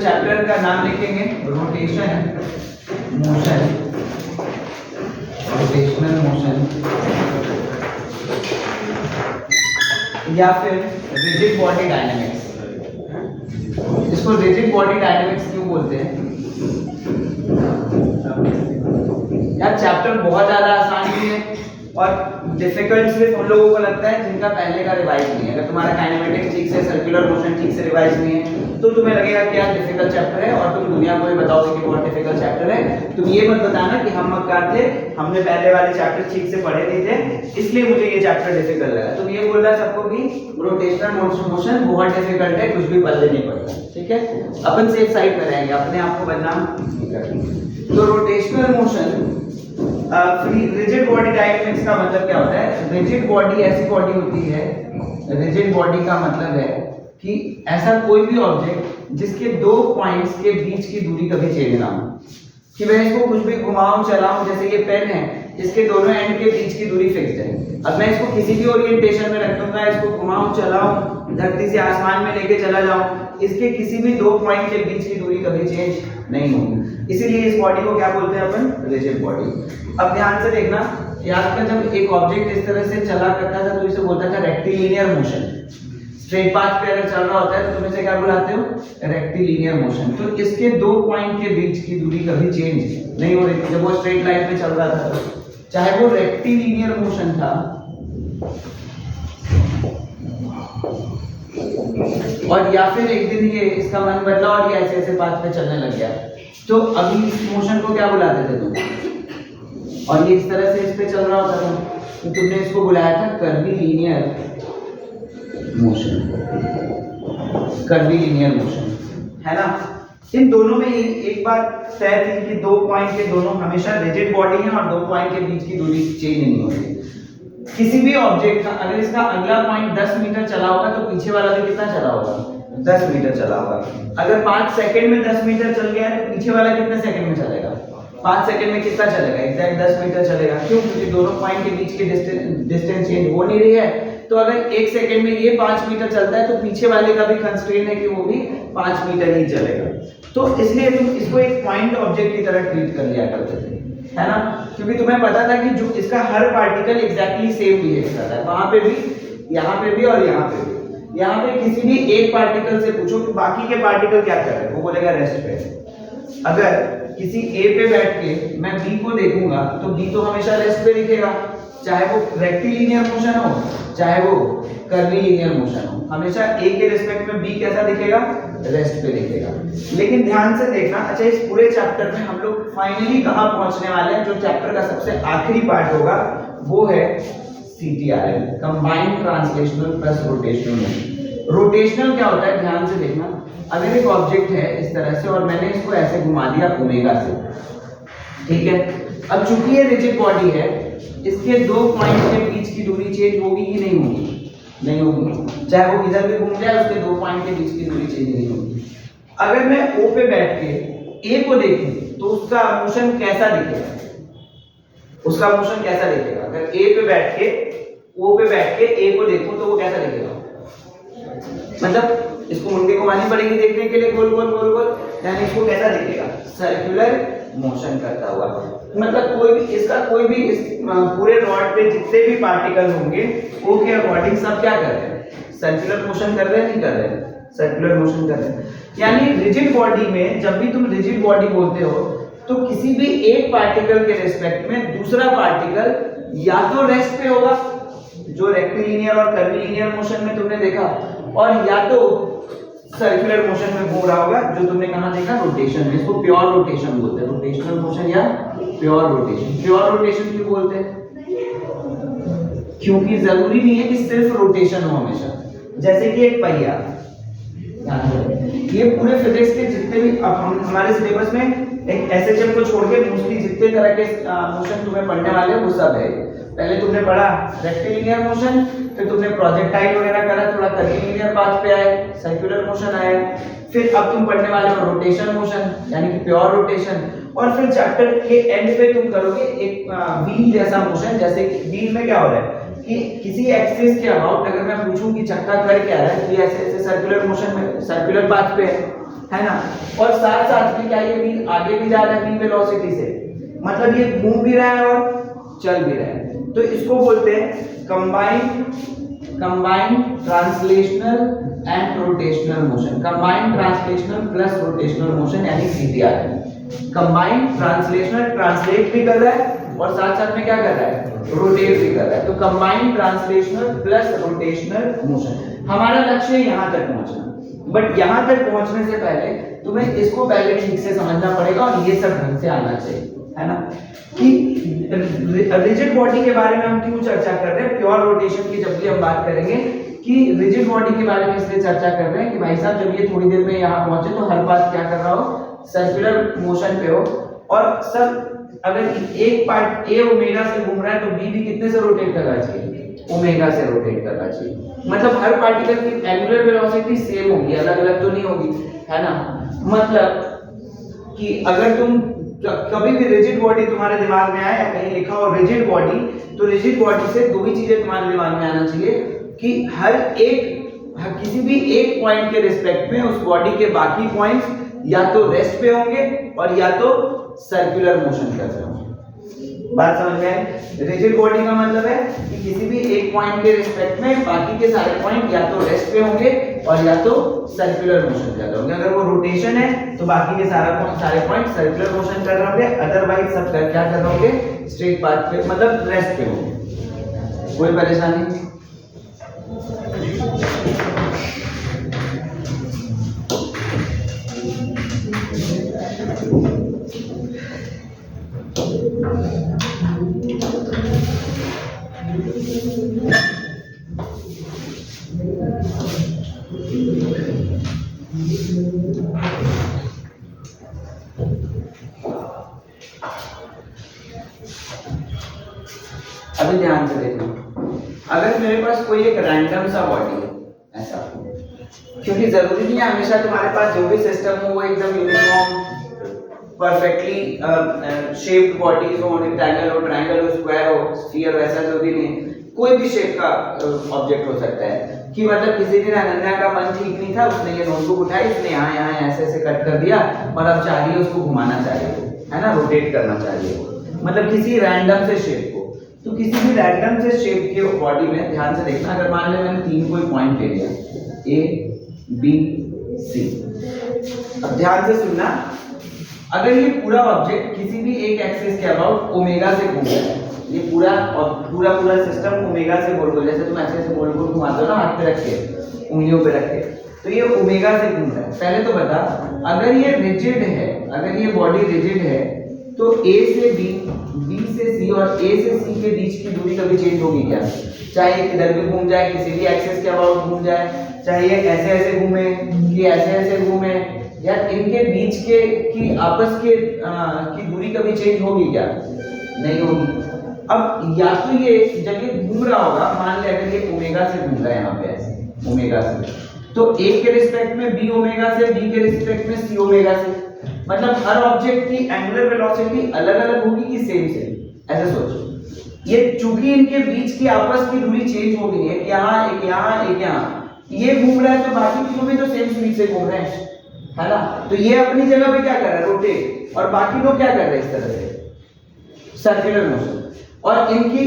Chapter का नाम लिखेंगे रोटेशन मोशन, रोटेशनल मोशन या फिर रिजिड बॉडी डायनेमिक्स। इसको रिजिड बॉडी डायनेमिक्स क्यों बोलते हैं? यार चैप्टर बहुत ज्यादा आसान भी है और डिफिकल्ट सिर्फ उन लोगों को लगता है जिनका पहले का रिवाइज नहीं है। अगर तुम्हारा काइनेमेटिक्स ठीक से, सर्कुलर मोशन ठीक से रिवाइज नहीं है तो तुम्हें लगेगा कि यार डिफिकल्ट चैप्टर है और तुम दुनिया को भी बताओगे कि बहुत डिफिकल्ट चैप्टर है। तुम ये मत बताना कि हम मक्कार थे, हमने पहले वाले चैप्टर ठीक से पढ़े नहीं थे इसलिए मुझे ये चैप्टर डिफिकल्ट लगा। तुम ये बोल रहा सबको कि रोटेशनल मोशन बहुत डिफिकल्ट है, कुछ भी पल्ले नहीं पड़ता। ठीक है, अपन सेफ साइड पर रहेंगे, अपने आप को बदनाम नहीं करेंगे। तो rotational motion rigid body dynamics का मतलब क्या होता है? रिजिड बॉडी ऐसी बॉडी होती है, रिजिड बॉडी का मतलब है कि ऐसा कोई भी ऑब्जेक्ट जिसके दो पॉइंट्स के बीच की दूरी कभी चेंज ना हो, कि मैं इसको कुछ भी घुमाऊं चलाऊं, जैसे ये पेन है इसके दोनों एंड के बीच की दूरी फिक्स्ड है। अब मैं इसको किसी भी ओरिएंटेशन में रख दूंगा, इसको घुमाऊं चलाऊं, धरती से आसमान में लेके चला जाऊं, इसके किसी भी दो पॉइंट के बीच की दूरी कभी चेंज नहीं होगी। इसीलिए इस बॉडी को क्या बोलते हैं अपन? Rigid body. अब ध्यान से देखना, याद कर जब एक ऑब्जेक्ट इस तरह से चला करता था तो इसे बोलता था रेक्टिलिनियर मोशन। स्ट्रेट पाथ पे अगर चल रहा होता है तो तुम इसे क्या बुलाते हो? Rectilinear motion. तो इसके दो पॉइंट के बीच की दूरी कभी चेंज नहीं हो रही थी जब वो स्ट्रेट लाइन पे चल रहा था, चाहे वो रेक्टिलिनियर मोशन था और या फिर एक दिन ये इसका मन बदला और ये ऐसे ऐसे पाथ पे चलने लग गया, तो अभी इस मोशन को क्या बुलाते थे तुम? और ये इस तरह से इस पे चल रहा होता था तो तुमने इसको बुलाया था कर्वीलिनियर मोशन, कर्वीलिनियर मोशन, है ना? इन दोनों में एक बात तय थी कि दो पॉइंट के दोनों हमेशा रिजिड बॉडी है और दो पॉइंट के बीच की दूरी चेंज नहीं होती। किसी भी ऑब्जेक्ट का अगर इसका अगला पॉइंट 10 मीटर चला होगा तो पीछे वाला भी कितना चला होगा? 10 मीटर चला होगा। अगर 5 सेकंड में 10 मीटर चल गया है तो पीछे वाला कितने सेकंड में चलेगा? 5 सेकंड में कितना चलेगा? एग्जैक्ट 10 मीटर चलेगा। क्यों? क्योंकि दोनों पॉइंट के बीच की डिस्टेंस चेंज हो नहीं रही है। तो अगर 1 सेकंड में ये 5 मीटर चलता है तो पीछे वाले का भी कंस्ट्रेंट है कि वो भी 5 मीटर ही चलेगा। तो इसलिए तुम इसको एक पॉइंट ऑब्जेक्ट की तरह ट्रीट कर लिया करते थे, है ना? क्योंकि तुम्हें पता था कि जो इसका हर पार्टिकल एग्जैक्टली सेम बिहेव कर रहा है, वहां पे भी, यहाँ पे भी और यहाँ पे भी। यहाँ पे किसी भी एक पार्टिकल से पूछो कि बाकी के पार्टिकल क्या कर रहे हैं, वो बोलेगा रेस्ट पे। अगर किसी ए पे बैठ के मैं बी को देखूंगा तो बी तो हमेशा रेस्ट पे दिखेगा, चाहे वो रेक्टिलिनियर मोशन हो चाहे वो कर्वीलिनियर मोशन हो, हमेशा ए के रिस्पेक्ट में बी कैसा दिखेगा? रेस्ट पे दिखेगा। लेकिन ध्यान से देखना, अच्छा इस पूरे चैप्टर में हम लोग फाइनली कहाँ पहुंचने वाले हैं? जो चैप्टर का सबसे आखिरी पार्ट होगा वो है CTRL, combined translational plus rotational motion. Rotational क्या होता है? ध्यान से देखना, अगर एक ऑब्जेक्ट है इस तरह से और मैंने इसको ऐसे घुमा दिया ओमेगा से, ठीक है? अब चूंकि ये रिजिड बॉडी है, इसके दो पॉइंट के बीच की दूरी चेंज होगी कि नहीं होगी? नहीं होगी। चाहे वो इधर भी घूम जाए उसके दो पॉइंट के बीच की दूरी चेंज नहीं होगी। अगर मैं O पे बैठ के A को देखूं तो उसका मोशन कैसा दिखेगा? उसका मोशन कैसा दिखेगा? अगर A पे बैठ के O पे बैठ के A को देखूं तो वो कैसा दिखेगा? मतलब इसको मुंडे घुमानी पड़ेगी देखने के लिए, गोल गोल गोल गोल, यानी इसको कैसा दिखेगा? सर्कुलर मोशन करता हुआ। मतलब कोई भी इसका कोई भी इस पूरे रॉड पे जितने भी पार्टिकल होंगे वो के अकॉर्डिंग सब क्या कर रहे हैं? सर्कुलर मोशन कर रहे हैं, नहीं कर रहे हैं? सर्कुलर मोशन कर रहे हैं। यानी रिजिड बॉडी में जब भी तुम रिजिड बॉडी बोलते हो तो किसी भी एक पार्टिकल के रिस्पेक्ट में दूसरा पार्टिकल या तो रेस्ट पे होगा, जो रेक्टिलिनियर और कर्वीलिनियर मोशन में तुमने देखा, और या तो सर्कुलर मोशन में घूम रहा होगा, जो तुमने कहां देखा? रोटेशन में। इसको प्योर रोटेशन बोलते हैं, रोटेशनल मोशन या प्योर रोटेशन। प्योर रोटेशन क्यों बोलते हैं? क्योंकि जरूरी नहीं है कि सिर्फ रोटेशन हो हमेशा। जैसे कि एक पहिया, ये पूरे फिजिक्स के जितने भी अब हम हमारे सिलेबस में एक SHM को छोड़ के मोस्टली जितने तरह के मोशन तुम्हें पढ़ने वाले हैं वो सब है। पहले तुमने पढ़ा रेक्टिलिनियर मोशन, फिर तुमने प्रोजेक्टाइल वगैरह करा, थोड़ा कर्वीलिनियर पाथ पे आए, सर्कुलर मोशन आया, फिर अब तुम पढ़ने वाले हो रोटेशन मोशन यानी कि प्योर रोटेशन, और फिर चैप्टर के एंड पे तुम करोगे एक व्हील जैसा मोशन। जैसे कि व्हील में क्या हो रहा है कि किसी एक्सिस के अबाउट अगर मैं पूछूं कि चक्का कर क्या रहा है, तो ये ऐसे ऐसे सर्कुलर मोशन में, सर्कुलर पाथ पे है, है ना। और साथ साथ में क्या ये व्हील आगे भी जा रहा है व्हील वेलोसिटी से, मतलब ये घूम भी रहा है और चल भी रहा है। तो इसको बोलते हैं combined translational and rotational motion, combined translational plus rotational motion यानी सीटीआर। कंबाइंड ट्रांसलेशनल, ट्रांसलेट भी कर रहा है और साथ साथ में क्या कर रहा है, रोटेट भी कर रहा है। तो combined translational plus rotational motion, हमारा लक्ष्य है यहाँ तक पहुंचना। बट यहाँ तक पहुंचने से पहले तुम्हें इसको पहले ठीक से समझना पड़ेगा और ये सब ढंग से आना चाहिए, है ना। कि रिजिड बॉडी के बारे में हम क्यों चर्चा कर रहे हैं, प्योर रोटेशन की जब भी हम बात करेंगे कि रिजिड बॉडी के बारे में इसलिए चर्चा कर रहे हैं कि भाई साहब जब ये थोड़ी देर में यहाँ पहुंचे तो हर बात क्या कर रहा हो, सर्कुलर मोशन पे हो। और सब अगर एक पार्ट ए ओमेगा से घूम रहा है तो बी भी कितने से रोटेट करना चाहिए, ओमेगा से रोटेट करना चाहिए। मतलब हर पार्टिकल की एंगुलर वेलोसिटी सेम होगी, अलग अलग तो नहीं होगी, है ना। मतलब कि अगर तुम कभी भी रिजिड बॉडी तुम्हारे दिमाग में आए या कहीं लिखा हो रिजिड बॉडी, तो रिजिड बॉडी से दो ही चीजें तुम्हारे दिमाग में आना चाहिए कि किसी भी एक पॉइंट के रिस्पेक्ट में उस बॉडी के बाकी पॉइंट्स या तो रेस्ट पे होंगे और या तो सर्कुलर मोशन कर रहे होंगे। बात समझ में आई। रिजिड बॉडी का मतलब है कि किसी भी एक पॉइंट के रिस्पेक्ट में बाकी के सारे पॉइंट या तो रेस्ट पे होंगे और या तो सर्कुलर मोशन कर रहे होंगे। अगर वो रोटेशन है तो बाकी के सारे पॉइंट सर्कुलर मोशन कर रहे होंगे, अदरवाइज सब क्या कर रहे होंगे, स्ट्रेट पाथ पे मतलब रेस्ट पे होंगे। कोई परेशानी? अभी ध्यान से देखना, अगर मेरे पास कोई एक रैंडम सा बॉडी है ऐसा, क्योंकि जरूरी नहीं है हमेशा तुम्हारे पास जो भी सिस्टम हो वो एकदम यूनिफॉर्म परफेक्टली शेप्ड बॉडीज हो, रेक्टेंगल हो, ट्रायंगल हो, स्क्वायर हो, स्फीयर हो, ऐसा जरूरी नहीं है। कोई भी शेप का ऑब्जेक्ट हो सकता है कि मतलब किसी दिन अनन्या का मन ठीक नहीं था, उसने ये नोटबुक उठाई, उसने यहाँ यहाँ ऐसे ऐसे कट कर दिया और अब चाह रही है उसको घुमाना चाह रही है ना, रोटेट करना चाह रही है, मतलब किसी रैंडम से शेप को। तो किसी भी रैंडम से शेप के बॉडी में ध्यान से देखना, अगर मान लें मैंने तीन कोई पॉइंट ले लिया ए बी सी, अब ध्यान से सुनना, अगर ये पूरा ऑब्जेक्ट किसी भी एक एक्सिस के अबाउट ओमेगा से घूम रहा है, ये पूरा पूरा सिस्टम ओमेगा से गोल गोल, जैसे तुम ऐसे ऐसे गोल गोल घुमाते हो ना हाथ पे रख के, उंगलियों पे रख के, तो ये ओमेगा से घूम रहा है। पहले तो बता, अगर ये रिजिड है, अगर ये बॉडी रिजिड है तो ए से बी, बी से सी और ए से सी के बीच की दूरी कभी चेंज होगी क्या? चाहे किधर भी घूम जाए, किसी भी एक्सिस के अबाउट घूम जाए, चाहे ये ऐसे ऐसे घूमे कि ऐसे ऐसे घूमे, या इनके बीच के की आपस के की दूरी कभी चेंज होगी क्या? नहीं होगी। अब या तो ये जब ये घूम रहा होगा, मान ले अगर ये ओमेगा से घूम रहा है यहाँ पे ऐसे ओमेगा से, तो ए के रिस्पेक्ट में बी ओमेगा से, बी के रिस्पेक्ट में सी ओमेगा से, मतलब हर ऑब्जेक्ट की एंगुलर वेलोसिटी अलग अलग होगी कि सेम सेम, ऐसे सोचो। ये चूंकि इनके बीच की आपस की दूरी चेंज हो गई है, एक यहाँ एक यहाँ एक यहाँ, ये घूम रहा है तो बाकी तीनों भी तो सेम स्पीड से घूम रहे हैं, है ना। तो ये अपनी जगह पे क्या कर रहा है, रोटेट, और बाकी लोग क्या कर रहे हैं इस तरह से सर्कुलर मोशन। और इनकी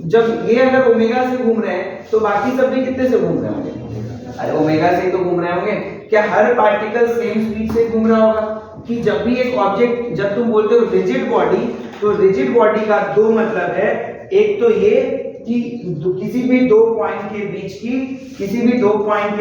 जब ये अगर ओमेगा से घूम रहे हैं तो बाकी सब भी कितने से घूम रहे होंगे? अरे ओमेगा से तो घूम रहे होंगे। क्या हर पार्टिकल सेम स्पीड से घूम रहा होगा? कि जब भी एक ऑब्जेक्ट, जब तुम बोलते हो रिजिड बॉडी, तो रिजिड बॉडी का दो मतलब है, एक तो ये कि किसी भी दो पॉइंट के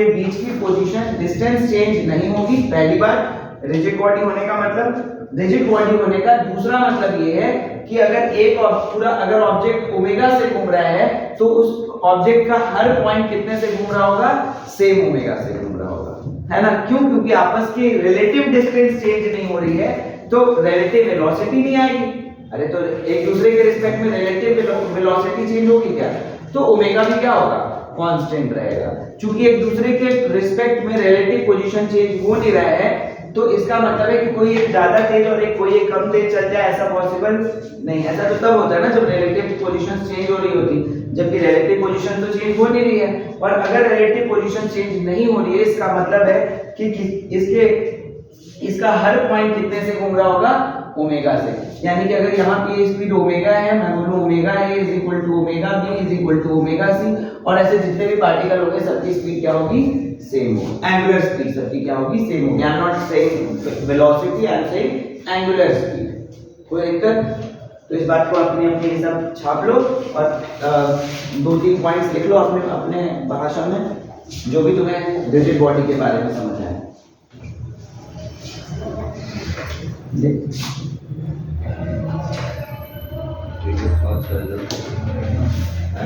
बीच की पोजीशन डिस्टेंस चेंज नहीं होगी, पहली बात रिजिड बॉडी होने का मतलब। रिजिड बॉडी होने का दूसरा मतलब ये है कि अगर ऑब्जेक्ट ओमेगा से घूम रहा है तो उस ऑब्जेक्ट का हर पॉइंट कितने से घूम रहा होगा? सेम ओमेगा से घूम रहा होगा, है ना। क्यों? क्योंकि आपस की रिलेटिव डिस्टेंस चेंज नहीं हो रही है तो रिलेटिव वेलोसिटी नहीं आएगी। अरे तो एक दूसरे के रिस्पेक्ट में रिलेटिव वेलोसिटी चेंज होगी क्या? तो ओमेगा भी क्या होगा? कांस्टेंट रहेगा। चूंकि एक दूसरे के रिस्पेक्ट में रिलेटिव पोजीशन चेंज हो नहीं रहा है तो इसका मतलब है कि कोई एक ज्यादा तेज और कोई एक कम तेज चल जाए, ऐसा पॉसिबल नहीं। ऐसा तो तब होता है ना जब रिलेटिव पोजीशन चेंज हो रही होती, जबकि रिलेटिव पोजीशन तो चेंज हो नहीं रही है। और अगर रिलेटिव पोजीशन चेंज नहीं हो रही है, इसका मतलब है कि इसके इसका हर पॉइंट कितने से घूम रहा होगा, ओमेगा से। यानी कि अगर यहाँ पे स्पीड ओमेगा है, मैं बोलूँ omega A is equal to omega B is equal to omega C, और ऐसे जितने भी पार्टिकल होंगे सबकी स्पीड क्या होगी, सेम होगी। एंगुलर स्पीड सबकी क्या होगी, सेम होगी। I am not saying velocity, I am saying angular speed. कोई दिक्कत? तो इस बात को अपने अपने हिसाब छाप लो और 2-3 पॉइंट्स लिख लो अपने अपने भाषा में, जो भी तुम्हें रिजिड बॉडी के बारे में समझ आए।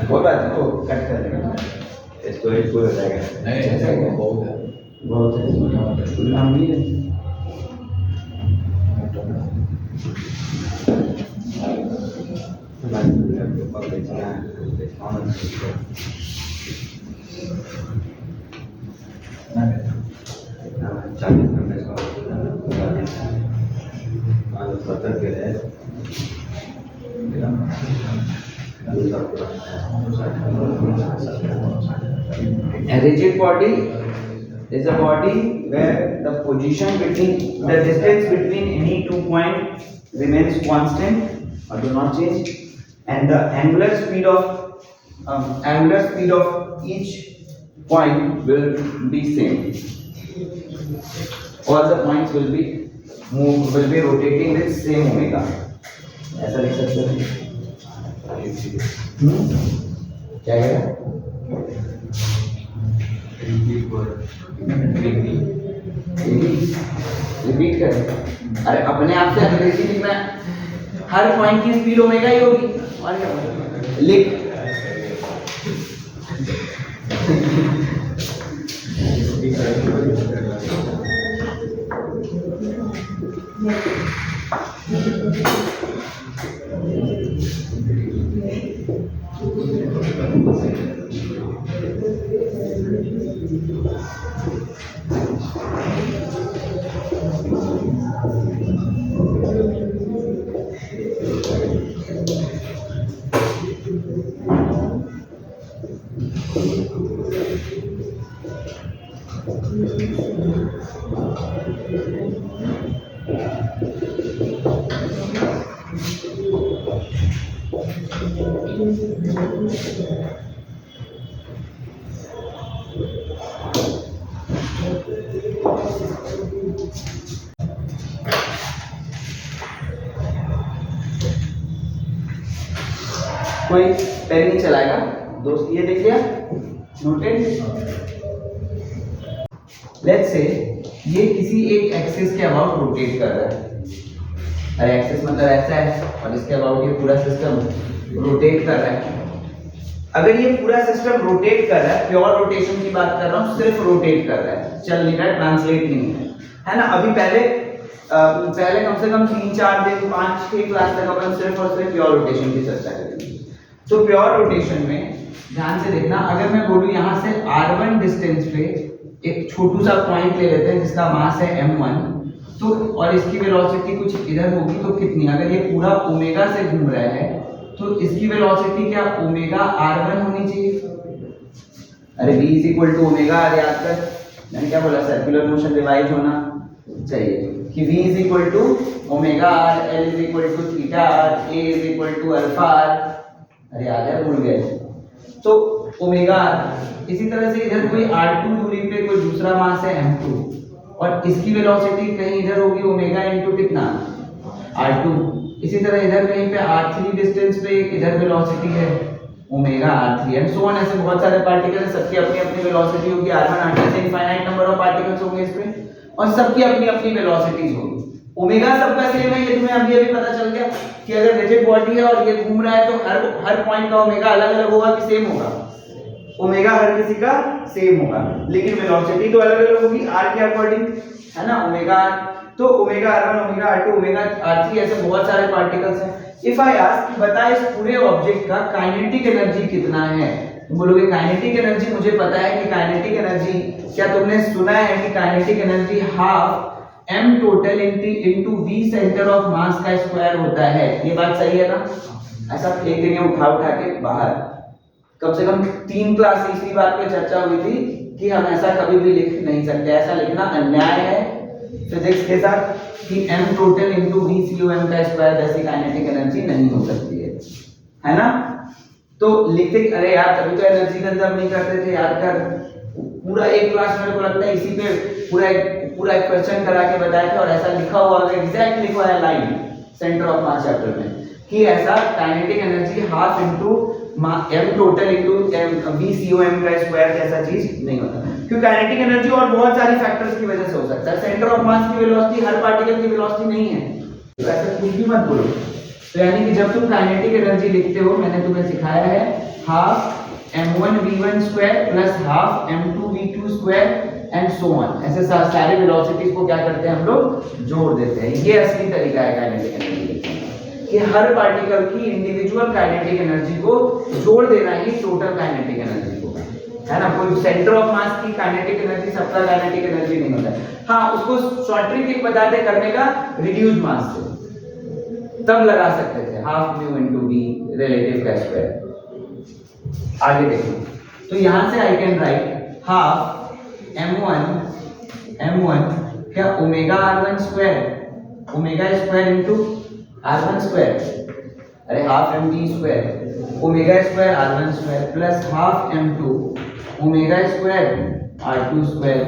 कोई बात नहीं, वो कट कर देगा, इसको एक पूरा जाएगा। नहीं बहुत है नाम भी है। A rigid body is a body where the position between the distance between any 2 points remains constant or do not change, and the angular speed of each point will be same. All the points will be rotating with same omega. ऐसा लिख सकते हो? क्या कहेगा? Repeat करें। अरे अपने आप से अंग्रेजी लिखना, हर पॉइंट की स्पीड ओमेगा ही होगी, और क्या लिख। कोई पेन नहीं चलाएगा दोस्त, ये देख लिया, नोटेड। लेट्स से ये किसी एक एक्सिस के अबाउट रोटेट कर रहा है, अरे एक्सिस मतलब ऐसा है, और इसके अबाउट ये पूरा सिस्टम रोटेट कर रहा है। अगर ये पूरा सिस्टम रोटेट कर रहा है, प्योर रोटेशन की बात कर रहा हूँ, सिर्फ रोटेट कर रहा है, चल नहीं रहा है, ट्रांसलेट नहीं है ना। अभी पहले कम से कम 3-4 दिन 5-6 क्लास तक अपन सिर्फ और सिर्फ प्योर रोटेशन की चर्चा करेंगे। तो प्योर रोटेशन में ध्यान से देखना, अगर मैं बोलूं यहाँ से r1 डिस्टेंस पे एक छोटू सा पॉइंट ले लेते हैं जिसका मास है m1, तो और इसकी वेलोसिटी कुछ इधर होगी, तो कितनी, अगर ये पूरा ओमेगा से घूम रहा है तो इसकी वेलोसिटी क्या ओमेगा r1 होनी चाहिए। अरे v is equal to omega r, याद कर, मैंने क्या बोला, सर्कुलर मोशन रिवाइज होना चाहिए कि v is equal to omega r, l is equal to theta r, a is equal to alpha r। अरे याद है, भूल गए, तो ओमेगा r। इसी तरह से इधर कोई r2 दूरी पे कोई दूसरा मास है m2, और इसकी वेलोसिटी कहीं इधर होगी ओमेगा इनटू कितना r2। इसी तरह इधर कहीं पे r3 डिस्टेंस पे इधर वेलोसिटी है omega r3 and so on. ऐसे बहुत सारे पार्टिकल हैं, सबकी अपनी अपनी वेलोसिटी होगी, r1 r2 से इनफाइनाइट नंबर ऑफ पार्टिकल्स होंगे इसमें, और सबकी अपनी अपनी वेलोसिटीज होगी। ओमेगा सबका सेम है, ये तुम्हें अभी अभी पता चल गया कि अगर रिजिड बॉडी है और ये घूम रहा है तो हर पॉइंट का ओमेगा अलग अलग होगा कि सेम होगा। ओमेगा हर किसी का सेम होगा, लेकिन वेलोसिटी तो अलग अलग होगी r के अकॉर्डिंग, है ना, ओमेगा r। तो omega r1, omega r2, omega r3, ऐसे बहुत सारे पार्टिकल्स हैं। इफ आई आस्क बता इस पूरे ऑब्जेक्ट का काइनेटिक एनर्जी कितना है, तो बोलोगे काइनेटिक एनर्जी मुझे पता है कि काइनेटिक एनर्जी, क्या तुमने सुना है कि kinetic energy half m total into v centre of मास का स्क्वायर होता है। ये बात सही है ना? ऐसा फेंक देंगे उठा के बाहर। कम से कम 3 क्लास इसी बात पे चर्चा हुई थी कि हम ऐसा कभी भी लिख नहीं सकते, ऐसा लिखना अन्याय है, फिजिक्स के साथ कि m total into v COM का स्क्वायर जैसी काइनेटिक एनर्जी नहीं हो सकती है ना। तो लिखते अरे यार तभी तो एनर्जी कंजर्व नहीं करते थे, याद कर पूरा एक क्लास मेरे को लगता है इसी पे पूरा एक क्वेश्चन करा के बताया था और ऐसा लिखा हुआ है, एग्जैक्ट लिखा हुआ है line centre of mass chapter में कि ऐसा kinetic energy half into m total into v COM का स्क्वायर जैसा चीज नहीं होता, क्योंकि काइनेटिक एनर्जी और बहुत सारी फैक्टर्स की वजह से हो सकता है। सेंटर ऑफ मास की वेलोसिटी हर पार्टिकल की वेलोसिटी नहीं है, तो ऐसा कुछ भी मत बोलो। तो यानी कि जब तुम काइनेटिक एनर्जी लिखते हो, मैंने तुम्हें सिखाया है half m1 v1 square plus half m2 v2 square and so on, ऐसे सारे वेलोसिटीज को क्या करते हैं हम लोग जोड़ देते हैं। ये असली तरीका है काइनेटिक एनर्जी लिखने का, कि हर पार्टिकल की इंडिविजुअल काइनेटिक एनर्जी को जोड़ देना ही टोटल काइनेटिक एनर्जी को है ना। कोई सेंटर ऑफ मास की काइनेटिक एनर्जी सबका काइनेटिक एनर्जी नहीं होता है। हाँ, उसको शॉर्ट ट्रिक बताते करने का रिड्यूस मास से तब लगा सकते थे half mu into v relative का स्क्वायर। आगे देखो, तो यहां से I can write half m1 क्या omega r1 square, omega square into r1 square, अरे half mt square omega square r1 square plus half m2 omega square r2 square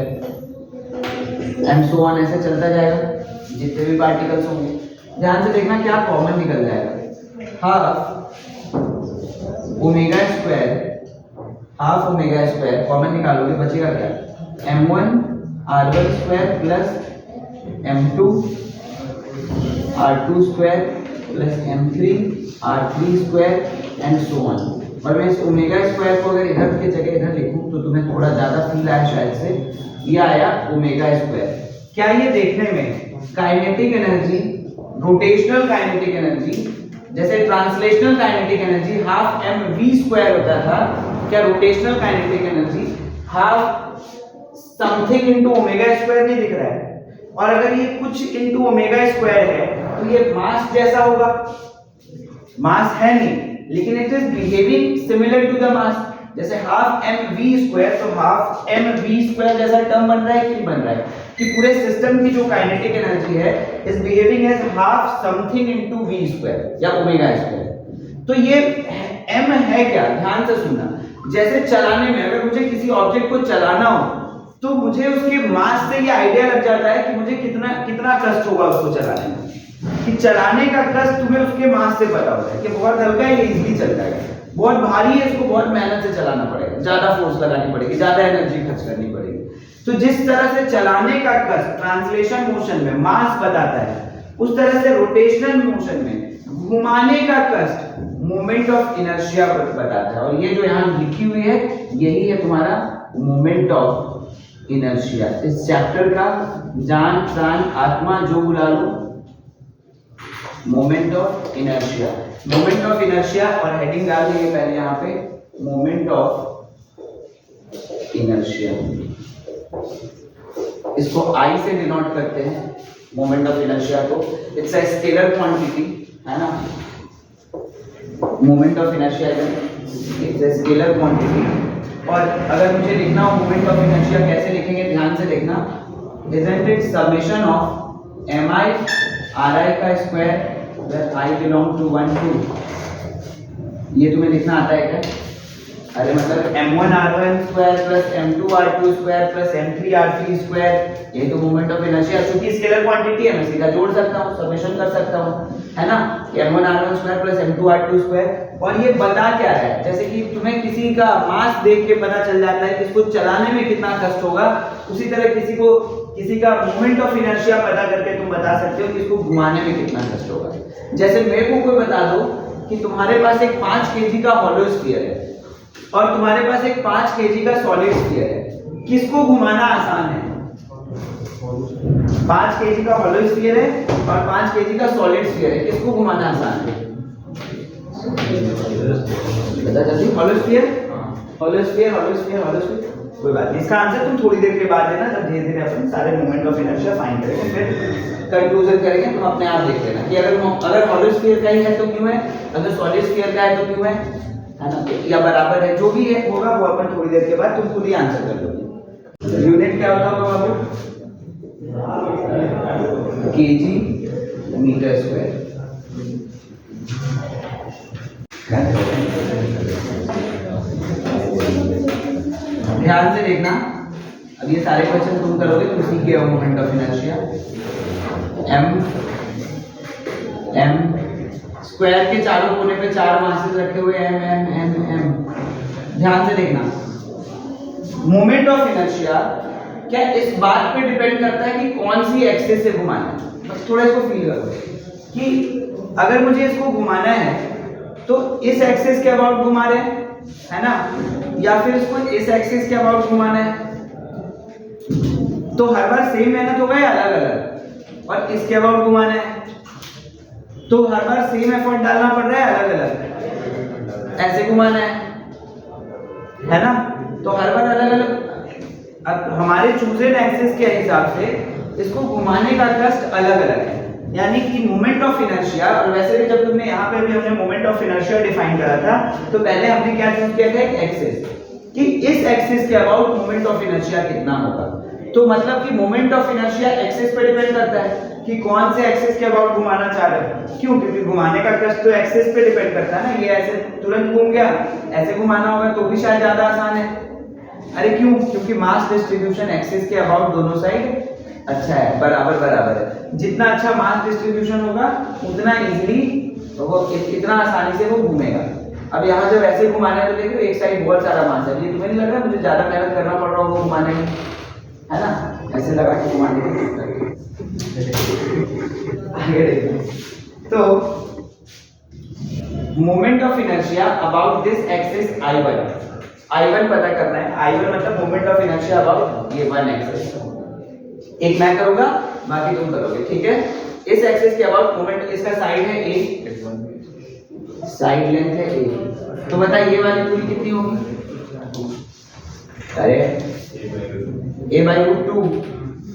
and so on, ऐसे चलता जाएगा जितने भी पार्टिकल्स होंगे। ध्यान से देखना क्या कॉमन निकल जाएगा, हाफ ओमेगा स्क्वायर कॉमन निकालोगे बचेगा क्या, m1 r1 square plus m2 r2 square plus m3 r3 square and so on. और मैं इस ओमेगा स्क्वायर को अगर इधर की जगह इधर लिखूं तो तुम्हें थोड़ा ज्यादा फील आया शायद से, ये आया ओमेगा स्क्वायर। क्या ये देखने में kinetic energy, rotational kinetic energy, जैसे translational kinetic energy half mv square होता था, क्या rotational kinetic energy half something into omega square नहीं दिख रहा है। और अगर ये कुछ इनटू ओमेगा स्क्वायर है तो ये मास जैसा होगा, मास है नहीं लेकिन it is behaving similar to the mass. जैसे हाफ mv स्क्वायर, तो हाफ mv स्क्वायर जैसा टर्म बन रहा है कि नहीं बन रहा है, कि पूरे सिस्टम की जो काइनेटिक एनर्जी है is behaving as half something into v square या ओमेगा स्क्वायर। तो ये m है क्या, ध्यान से सुनना। जैसे चलाने में अगर मुझे किसी ऑब्जेक्ट को चलाना हो तो मुझे उसके मास से ये आइडिया लग जाता है कि मुझे कितना कष्ट होगा उसको चलाने में, कि चलाने का कष्ट तुम्हें उसके मास से पता होता है कि बहुत हल्का है, ये इजीली चल जाएगा, बहुत भारी है, इसको बहुत मेहनत से चलाना पड़ेगा, ज्यादा फोर्स लगानी पड़ेगी, ज्यादा एनर्जी खर्च करनी पड़ेगी। तो जिस तरह से चलाने का कष्ट ट्रांसलेशन मोशन में मास बताता है, उस तरह से रोटेशनल मोशन में घुमाने का कष्ट मोमेंट ऑफ इनर्शिया बताता है। और ये जो यहाँ लिखी हुई है यही है तुम्हारा मोमेंट ऑफ इनर्शिया। इस चैप्टर का जान प्राण आत्मा जो बुला लो, moment of inertia. Moment of inertia और हेडिंग डाल देंगे पहले यहाँ पे, मोमेंट ऑफ इनर्शिया। इसको आई से डिनोट करते हैं मोमेंट ऑफ इनर्शिया को। इट्स अ स्केलर क्वांटिटी, है ना। Moment of inertia it's a scalar quantity. और अगर मुझे लिखना हो मोमेंट ऑफ इनर्शिया कैसे लिखेंगे, ध्यान से देखना। Isn't it summation of mi ri का square where I belong to 1 2, ये तुम्हें लिखना आता है क्या? अरे मतलब m1 r1 square plus m2 r2 square plus m3 r3 square, ये तो मोमेंट ऑफ इनर्शिया। क्योंकि स्केलर क्वांटिटी है, मैं सीधा जोड़ सकता हूँ, समेशन कर सकता हूँ, है ना। m1 r1 square plus m2 r2 square. और ये बता क्या रहा है, जैसे कि तुम्हें किसी का मास देख के पता चल जाता है कि इसको चलाने में कितना कष्ट होगा, उसी तरह किसी का मोमेंट ऑफ इनर्शिया पता करके तुम बता सकते हो कि इसको घुमाने में कितना कष्ट होगा। जैसे मेरे को कोई बता दो कि तुम्हारे पास एक 5 kg का हॉलो स्फीयर है और तुम्हारे पास एक 5 kg का सॉलिड स्फीयर है, किसको घुमाना आसान है? 5 kg का हॉलो स्फीयर है और 5 kg का सॉलिड स्फीयर है, किसको घुमाना आसान है? बता जल्दी। Hollow sphere, hollow sphere, hollow sphere, hollow sphere. कोई बात नहीं, इसका आंसर तुम थोड़ी देर के बाद देना, जब धीरे धीरे अपन सारे मोमेंट ऑफ इनर्शिया फाइंड करेंगे, फिर कंक्लूजन करेंगे। तुम अपने आप देख लेना कि अगर हॉलो स्फीयर का ही है तो क्यों है, अगर सॉलिड स्फीयर का है तो क्यों है ना, या बराबर है, जो भी है होगा वो अपन थोड़ी देर के बाद तुम खुद ही आंसर कर लोगे। यूनिट क्या होता होगा बाबू? KG metre square. ध्यान से देखना, अब ये सारे क्वेश्चन तुम करोगे तो सीख गए हो moment of inertia. M square के चारों कोने पे 4 मासेस रखे हुए एम एम एम एम। ध्यान से देखना, मोमेंट ऑफ इनर्शिया क्या इस बात पे डिपेंड करता है कि कौन सी एक्सिस से घुमाना है। बस थोड़ा इसको फील करो कि अगर मुझे इसको घुमाना है तो इस एक्सिस के अबाउट घुमा रहे हैं, है ना, या फिर इसको इस एक्सिस के अबाउट घुमाना है, तो हर बार सेम मेहनत होगा या अलग अलग। और इसके अबाउट घुमाना है तो हर बार सेम एफर्ट डालना पड़ रहा है, अलग अलग ऐसे घुमाना है ना, तो हर बार अलग अलग। अब हमारे चूजेड एक्सिस के हिसाब से इसको घुमाने का कष्ट अलग अलग है, यानी कि मोमेंट ऑफ इनर्शिया। और वैसे भी जब तुमने यहाँ पे भी हमने मोमेंट ऑफ इनर्शिया डिफाइन करा था तो पहले हमने क्या चूज किया था, एक एक्सिस, कि इस एक्सिस के अबाउट मोमेंट ऑफ इनर्शिया कितना होगा। तो मतलब कि मोमेंट ऑफ इनर्शिया एक्सिस पे डिपेंड करता है कि कौन से एक्सिस के अबाउट घुमाना चाह रहे हैं। क्यों? क्योंकि घुमाने का कष्ट तो एक्सिस पे डिपेंड करता है ना। ये ऐसे तुरंत घूम गया, ऐसे घुमाना होगा तो भी शायद ज्यादा आसान है। अरे क्यों? क्योंकि मास डिस्ट्रीब्यूशन एक्सिस के अबाउट दोनों साइड अच्छा है, बराबर बराबर है। जितना अच्छा मास डिस्ट्रीब्यूशन होगा उतना इजीली वो इतना आसानी से वो घूमेगा। अब यहाँ जब ऐसे घुमाना है तो देखो एक साइड बहुत सारा मास है, ये तुम्हें नहीं लग रहा मुझे ज्यादा मेहनत करना पड़ रहा होगा घुमाने में, है ना? ऐसे लगा के घुमाने की कोशिश आगे देखो तो moment of inertia about this axis I1 पता करना है। I1 मतलब मोमेंट ऑफ इनर्शिया अबाउट ये 1 एक्सिस। एक मैं करूंगा बाकी तुम करोगे, ठीक है? इस एक्सिस के अबाउट मोमेंट, इसका साइड है a, साइड लेंथ है a, तो बता ये वाली पूरी कितनी होगी? अरे a/√2,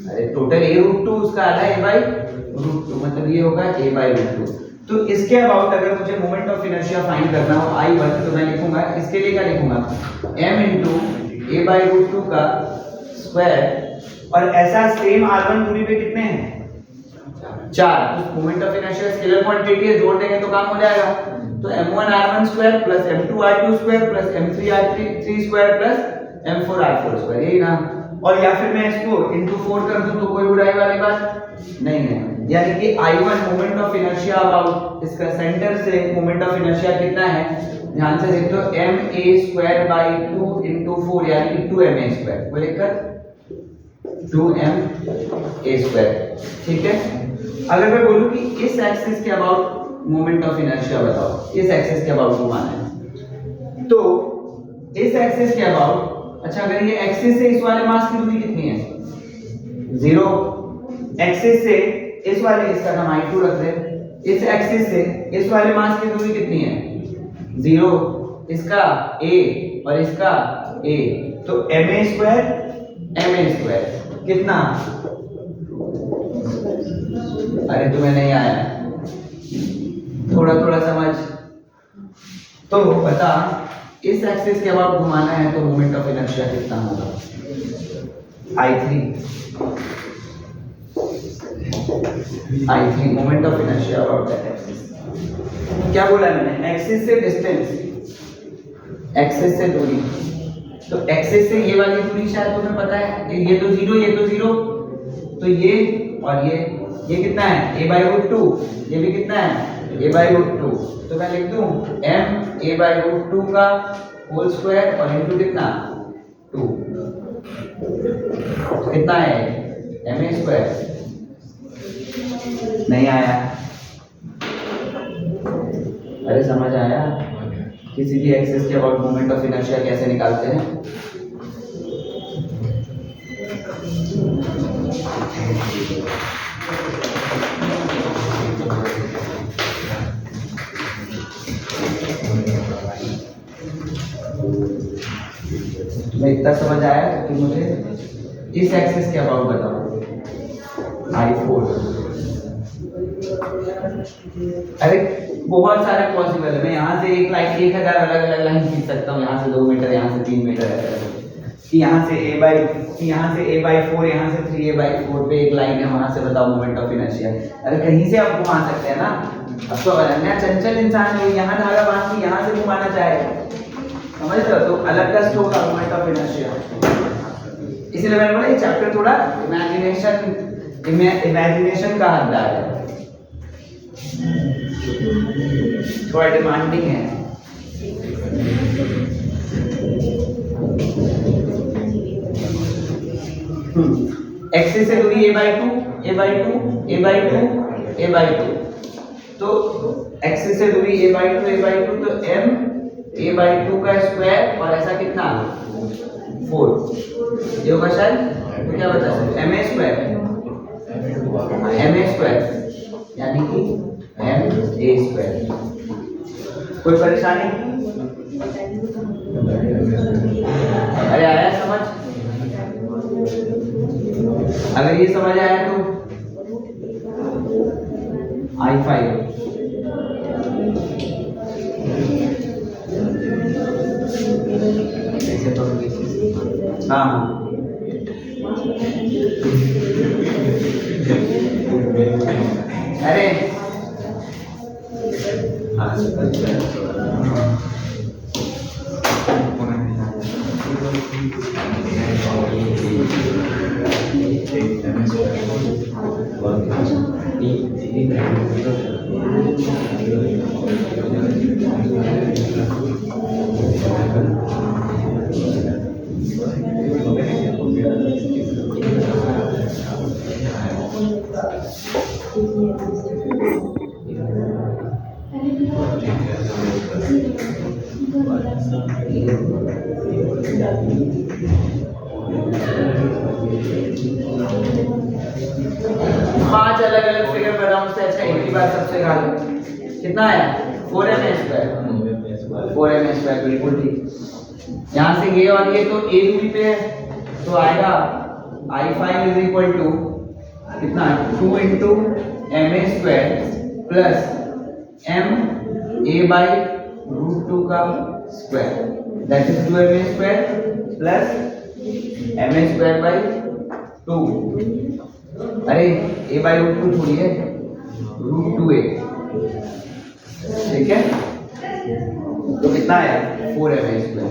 अरे टोटल a√2, उसका आधा a/√2, मतलब ये होगा a/√2। तो इसके अबाउट अगर मुझे मोमेंट ऑफ इनर्शिया फाइंड करना हो I1 तो मैं लिखूंगा, इसके लिए क्या लिखूंगा, m × a/√2 का स्क्वायर। और ऐसा सेम R1 दूरी पे कितने हैं? 4। तो moment of inertia scalar quantity है, जोड़ देंगे तो काम हो जाएगा। तो m1r1 square plus m2r2 square plus m3r3 square plus m4r4 square, यही ना। और या फिर मैं इसको into 4 कर दूं तो कोई बुराई वाली बात नहीं है। यानी कि I1 moment of inertia about इसका सेंटर से मोमेंट ऑफ इनर्शिया कितना है, ध्यान से देखो, ma²/2 × 4 यानी कि 2ma², वो लिखकर 2ma², ठीक है। अगर मैं बोलूं कि इस एक्सिस के अबाउट मोमेंट ऑफ इनर्शिया बताओ, इस एक्सिस के अबाउट घुमाना है, तो इस एक्सिस के अबाउट, अच्छा अगर ये एक्सिस से इस वाले मास की दूरी कितनी है? 0। एक्सिस से इस वाले, इसका नाम I2 रख दे, इस एक्सिस से इस वाले मास की दूरी कितनी है? 0। इसका a और इसका a, तो ma² कितना? अरे तुम्हें नहीं आया, थोड़ा थोड़ा समझ। तो बता, इस एक्सिस के अबाउट घुमाना है तो मोमेंट ऑफ इनर्शिया कितना होगा? I3 moment of inertia about that axis. क्या बोला मैंने? एक्सिस से डिस्टेंस, एक्सिस से दूरी। तो एक्सिस से ये वाली दूरी शायद तुम्हें पता है, ये तो 0, ये तो 0, तो ये और ये कितना है? a/√2, ये भी कितना है? a/√2। तो मैं लिख दूं m a/√2 का होल स्क्वायर और इनटू कितना? 2, कितना है? ma²। नहीं आया? अरे समझ आया? किसी भी एक्सिस के अबाउट मोमेंट ऑफ इनर्शिया कैसे निकालते हैं? मैं इतना समझ आया कि मुझे इस एक्सिस के अबाउट बताओ, I4। अरे बहुत सारे पॉसिबल है, मैं यहाँ से एक लाइन 1000 अलग अलग लाइन खींच सकता हूँ, यहाँ से 2 मीटर, यहाँ से 3 मीटर, कि यहाँ से a by 4, यहाँ से 3a/4 पे एक लाइन है, वहां से बताओ मोमेंट ऑफ इनर्शिया। अरे कहीं से आप घुमा सकते हैं ना। अब तो अनन्या चंचल इंसान है, यहाँ धागा बांध के यहाँ से घुमाना चाहे, समझ रहे हो, तो अलग टेस्ट होगा मोमेंट ऑफ इनर्शिया। इसलिए मैंने बोला ये चैप्टर थोड़ा इमेजिनेशन का हकदार है, थोड़ा डिमांडिंग है। एक्सिस से दूरी a/2, तो एक्सिस से दूरी a/2 तो m a/2 का स्क्वायर और ऐसा कितना 4, ये होगा शायद। तो क्या बचा ma² यानी कि ma²। कोई परेशानी? अरे आया समझ? अगर ये समझ आया तो I5 हाँ अरे पांच अलग अलग फिगर बनाऊं उससे अच्छा एक ही बार सबसे खा लो। कितना आया 4ma², बिल्कुल ठीक। यहाँ से ये और ये तो a दूरी पे है, तो आएगा I5 इज इक्वल टू कितना 2 into ma² plus m a/√2 का square, that is 2ma² plus ma²/2। अरे a/√2 थोड़ी है, √2a, ठीक है। तो कितना आया 4ma²,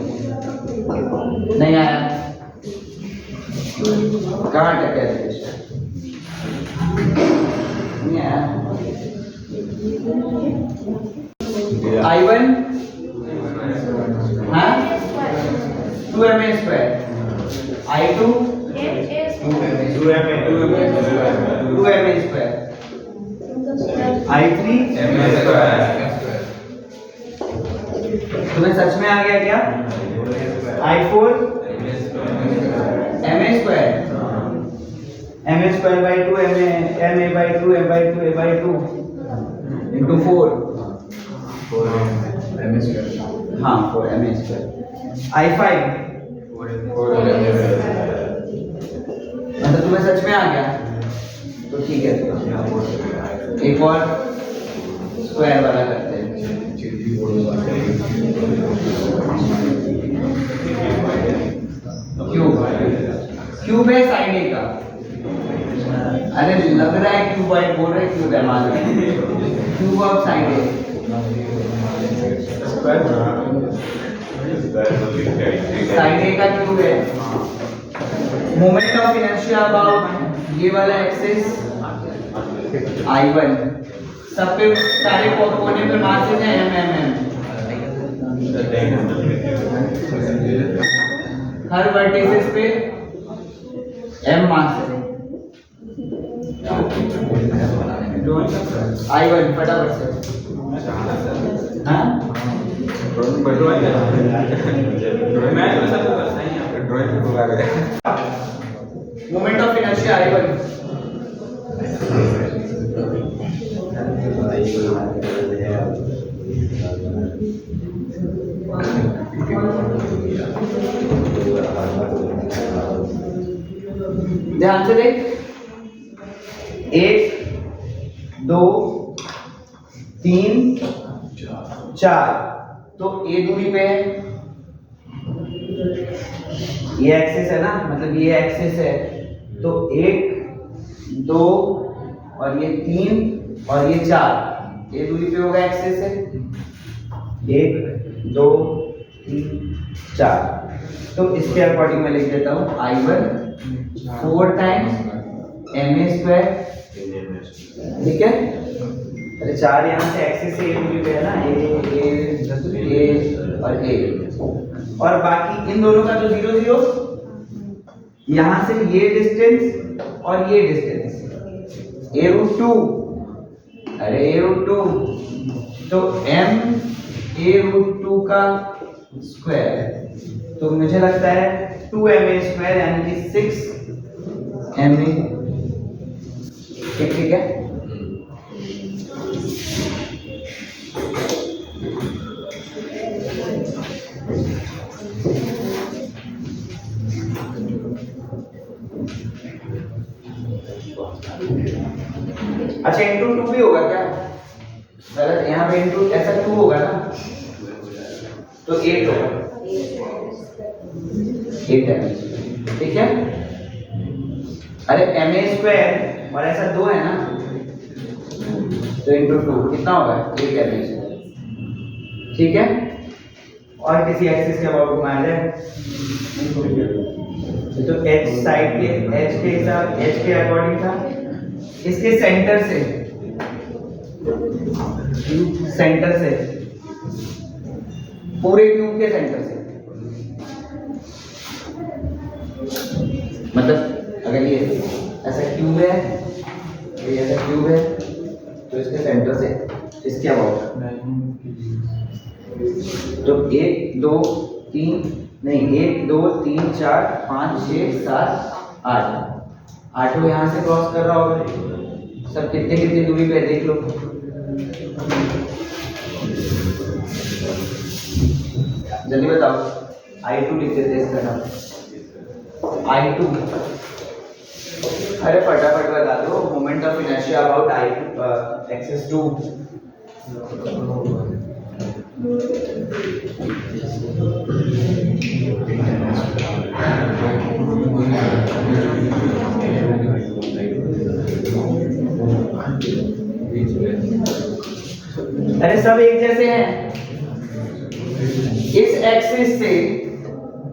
नहीं आया, कहाँ टक्कर नहीं आया। I1 हाँ 2ma², I2 2ma², I3 ma²। तुम्हें सच में आ गया क्या? I4 ma²/2 ma/2 into 4 हाँ 4ma²। I5 मतलब तुम्हें सच में आ गया तो ठीक है, एक और स्क्वायर वाला करते हैं। क्यूब है साइन ए का। अरे लग रहा है क्यूबॉइड, बोल रहे क्यूब है, मान cube of sine A. Sine A का क्यूब है। मोमेंट ऑफ इनर्शिया अबाउट ये वाला एक्सिस I1, सब पे सारे कोने पे मासेस हैं mm। हर वर्टिसेस पे m मास है। I1 फटाफट से हाँ मोमेंट ऑफ इनर्शिया I1 ध्यान से देख, 1 2 3 4, तो a दूरी पे है, ये एक्सिस है ना, मतलब ये एक्सिस है, तो 1 2 और ये 3 और ये 4, ये दूरी पे होगा एक्सिस से। 1 2 3 4, तो इसके अकॉर्डिंग मैं लिख देता हूँ I1 4 टाइम्स ma², ठीक है। अरे 4 यहाँ से एक्सिस से ये दूरी पे है ना, ए और ए, और बाकी इन दोनों का तो 0 0, यहाँ से ये डिस्टेंस और ये डिस्टेंस a√2, अरे a√2, तो m a√2 का स्क्वायर, तो मुझे लगता है 2ma² यानी कि 6ma, ठीक है। अच्छा इंटू 2 भी होगा क्या? गलत, यहाँ पे इंटू ऐसा 2 होगा ना, तो 8 होगा, 8 है, ठीक है। अरे ma² और ऐसा 2 है ना, तो इंटू 2 कितना होगा? 8 ma², ठीक है। और किसी एक्सिस के अबाउट घुमाया जाए तो h साइड के h के हिसाब h के अकॉर्डिंग था, इसके सेंटर से पूरे क्यूब के सेंटर से, मतलब अगर ये ऐसा क्यूब है, ये ऐसा क्यूब है, तो इसके सेंटर से इसके अबाउट, तो 1 2 3 नहीं 1 2 3 4 5 6 7 8, आठों यहाँ से क्रॉस कर रहा होगा, सब कितने कितनी दूरी पे देख लो। जल्दी बताओ, I2 लिख देते इसका नाम, I2, अरे फटाफट बता दो, moment of inertia about I2 axis 2। अरे सब एक जैसे हैं। इस एक्सिस से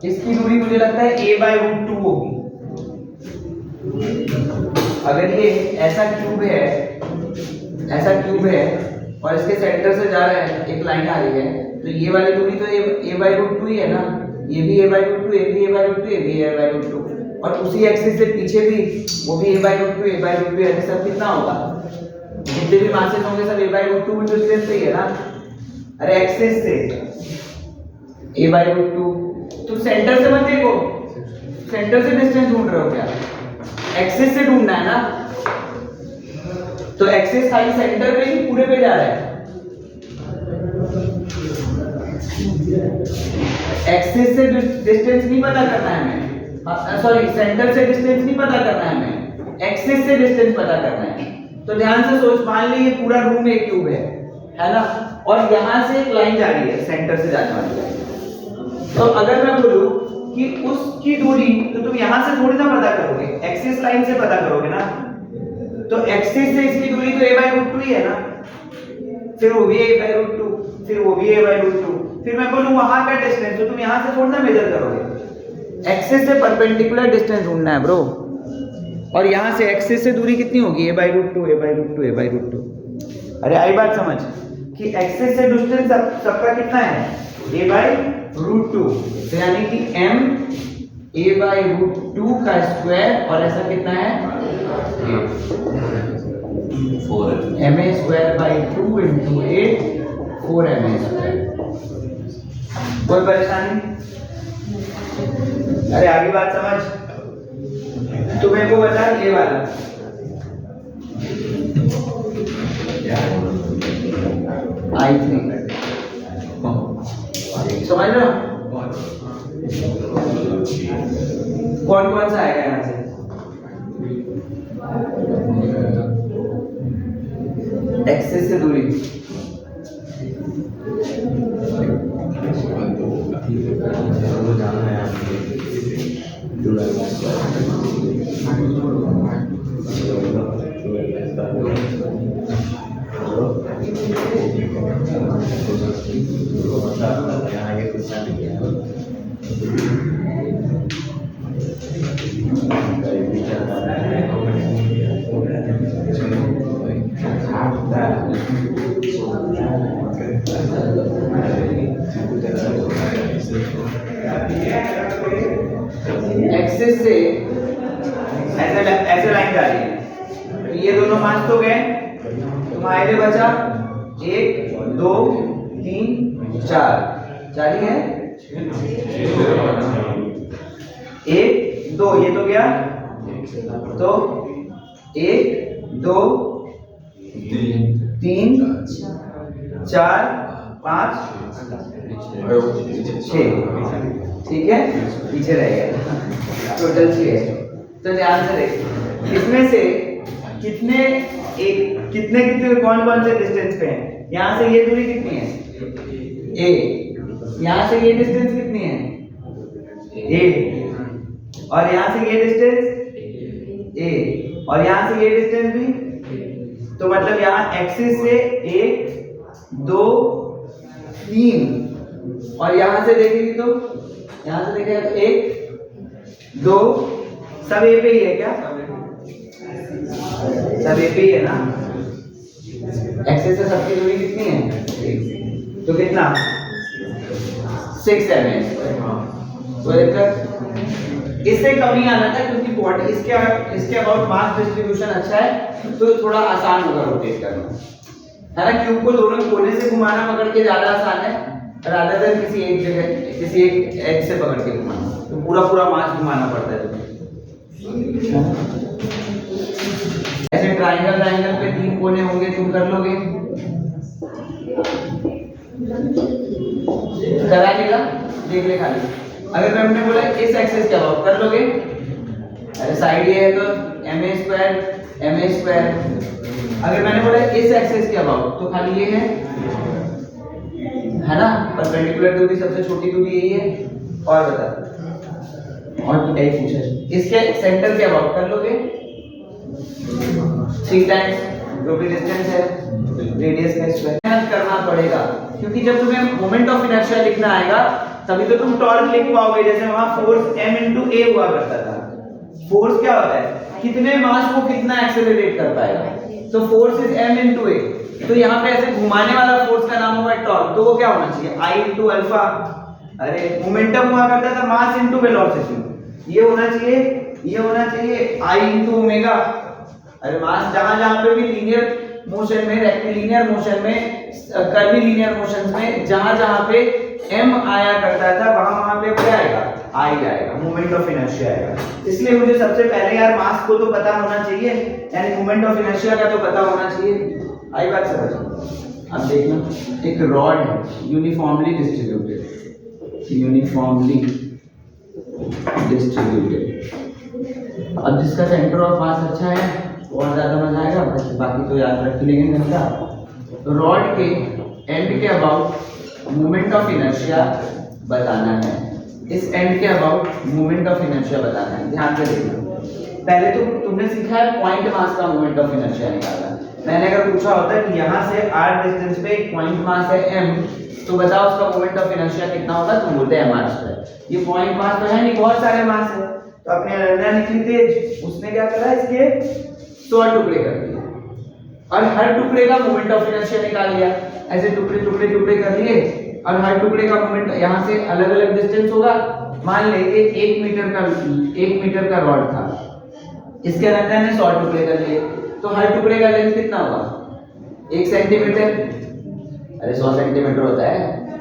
इसकी दूरी मुझे लगता है a/√2 होगी। अगर ये ऐसा क्यूब है और इसके सेंटर से जा रहा है, एक लाइन आ रही है, तो ये वाली दूरी तो a/√2 ही है ना, ये भी a/√2, ये भी a/√2, ये भी a/√2, और उसी एक्सिस से पीछे भी वो भी a/√2 है, सब कितना होगा? जितने भी मासेस होंगे सब a/√2 डिस्टेंस पे ही है ना। अरे एक्सिस से a/√2, तुम सेंटर से मत देखो, सेंटर से डिस्टेंस ढूंढ रहे हो क्या? एक्सिस से ढूंढना है ना, तो एक्सिस खाली सेंटर पे ही पूरे पे जा रहा है। एक्सिस से डिस्टेंस नहीं पता करना है हमें, सॉरी सेंटर से डिस्टेंस नहीं पता करना है हमें, एक्सिस से डिस्टेंस पता करना है। तो ध्यान से सोच, मान ली ये पूरा रूम एक क्यूब है ना, और यहां से एक लाइन जा रही है सेंटर से जाने वाली। तो अगर मैं बोलूं कि उसकी दूरी, तो तुम यहां से थोड़ी ना पता करोगे, एक्सिस लाइन से पता करोगे ना, तो एक्सिस से इसकी दूरी तो a/√2 ही है ना, फिर वो भी a/√2, फिर वो भी a/√2, फिर मैं बोलूं वहां का डिस्टेंस, तो तुम यहां से थोड़ा ना मेजर करोगे, एक्सिस से परपेंडिकुलर डिस्टेंस ढूंढना है ब्रो। और यहां से एक्सिस से दूरी कितनी होगी? a/√2। अरे आई बात समझ कि एक्सिस से डिस्टेंस सबका कितना है? a/√2, तो यानी कि m a/√2 का स्क्वायर, और ऐसा कितना है? 4 ma²/2 into 8, 4 ma²। कोई परेशानी? अरे आगे बात समझ, तो मेरे को बता ये वाला I3 समझ लो, कौन कौन सा आएगा यहाँ से? एक्सिस से दूरी, जाना है एक्सिस से ऐसे लाइन जा रही है, तो ये दोनों मास तो गए, तुम्हारे लिए बचा 1 2 3 4 ही है, 1 2 ये तो गया, तो 1 2 3 4 5 6, ठीक है, पीछे रह गया, टोटल 6 है। तो ध्यान से देख, इसमें से कितने कितने कौन कौन से डिस्टेंस पे हैं? यहाँ से ये दूरी कितनी है? a, यहाँ से ये डिस्टेंस कितनी है? a, और यहाँ से ये डिस्टेंस a, और यहाँ से ये डिस्टेंस भी, तो मतलब यहाँ एक्सिस से 1 2 3, और यहाँ से देखेंगे तो यहाँ से देखेगा तो 1 2, सब ए पे ही है क्या? सब ए पे ही है ना? एक्सिस से सबकी दूरी कितनी है? तो कितना? 6 mm। तो इससे कम नहीं आना था, क्योंकि बॉडी इसके अबाउट मास डिस्ट्रीब्यूशन अच्छा है, तो थोड़ा आसान होगा रोटेट करना, है ना? क्यूब को दोनों कोने से घुमाना पकड़ के ज्यादा आसान है, रादर देन किसी एक जगह किसी एक एज से पकड़ के घुमाना, तो पूरा मास घुमाना पड़ता है। ऐसे ट्रायंगल पे 3 कोने होंगे, तुम कर लोगे? करा लेगा, देख ले खाली। अगर मैं हमने बोला इस एक्सिस के अबाउट कर लोगे, अरे साइड ये है तो ma²। अगर मैंने बोला इस एक्सिस के अबाउट, तो खाली ये है ना? परपेंडिकुलर दूरी सबसे छोटी दूरी यही है। और बता, और तो क्या ही पूछा, इसके सेंटर के अबाउट कर लोगे 3 टाइम्स जो भी डिस्टेंस है रेडियस का स्क्वायर। मेहनत करना पड़ेगा, क्योंकि जब तुम्हें मोमेंट ऑफ इनर्शिया लिखना आएगा तभी तो तुम टॉर्क लिख पाओगे। जैसे वहां फोर्स m into a हुआ करता था। फोर्स क्या होता है? कितने मास को कितना एक्सेलरेट कर पाएगा, तो force is m into a। तो यहाँ पे ऐसे घुमाने वाला फोर्स का नाम होगा टॉर्क, तो वो क्या होना चाहिए? I into alpha. अरे मोमेंटम हुआ करता था मास into वेलोसिटी, ये होना चाहिए I into ओमेगा। अरे मास जहां पे भी लीनियर मोशन में, रेक्टिलिनियर मोशन में, कर्वीलिनियर मोशंस में जहां पे m आया करता था, वहां पे क्या आएगा? I आएगा, मोमेंट ऑफ इनर्शिया आएगा। इसलिए मुझे सबसे पहले यार मास को तो पता होना चाहिए, यानी मोमेंट ऑफ इनर्शिया का तो पता होना चाहिए। आई बात समझ? अब देखना, एक रॉड है यूनिफॉर्मली डिस्ट्रीब्यूटेड, अब जिसका सेंटर ऑफ मास अच्छा है और ज्यादा मजा आएगा, बाकी तो याद रख लेंगे घंटा। तो रॉड के एंड के अबाउट मोमेंट ऑफ इनर्शिया बताना है, इस एंड के अबाउट मोमेंट ऑफ इनर्शिया बताना है। ध्यान से देखना, पहले तो तुमने सीखा है पॉइंट मास का मोमेंट ऑफ इनर्शिया निकालना। मैंने अगर पूछा होता है कि यहाँ से r डिस्टेंस पे एक पॉइंट मास है m, तो बताओ उसका मोमेंट ऑफ इनर्शिया कितना होगा? तुम बोलते हैं mr²। ये पॉइंट मास तो है नहीं, बहुत सारे मास है। तो अपने अनन्या निकली तेज, उसने क्या करा, इसके 100 टुकड़े कर दिए और हर टुकड़े का मोमेंट ऑफ इनर्शिया निकाल लिया। ऐसे टुकड़े कर लिए और हर टुकड़े का मोमेंट यहाँ से अलग अलग डिस्टेंस होगा। मान ले ये 1 मीटर का रॉड था, इसके अनन्या ने 100 टुकड़े कर लिए, तो हर टुकड़े का लेंथ कितना होगा? 1 सेंटीमीटर। अरे 100 सेंटीमीटर होता है,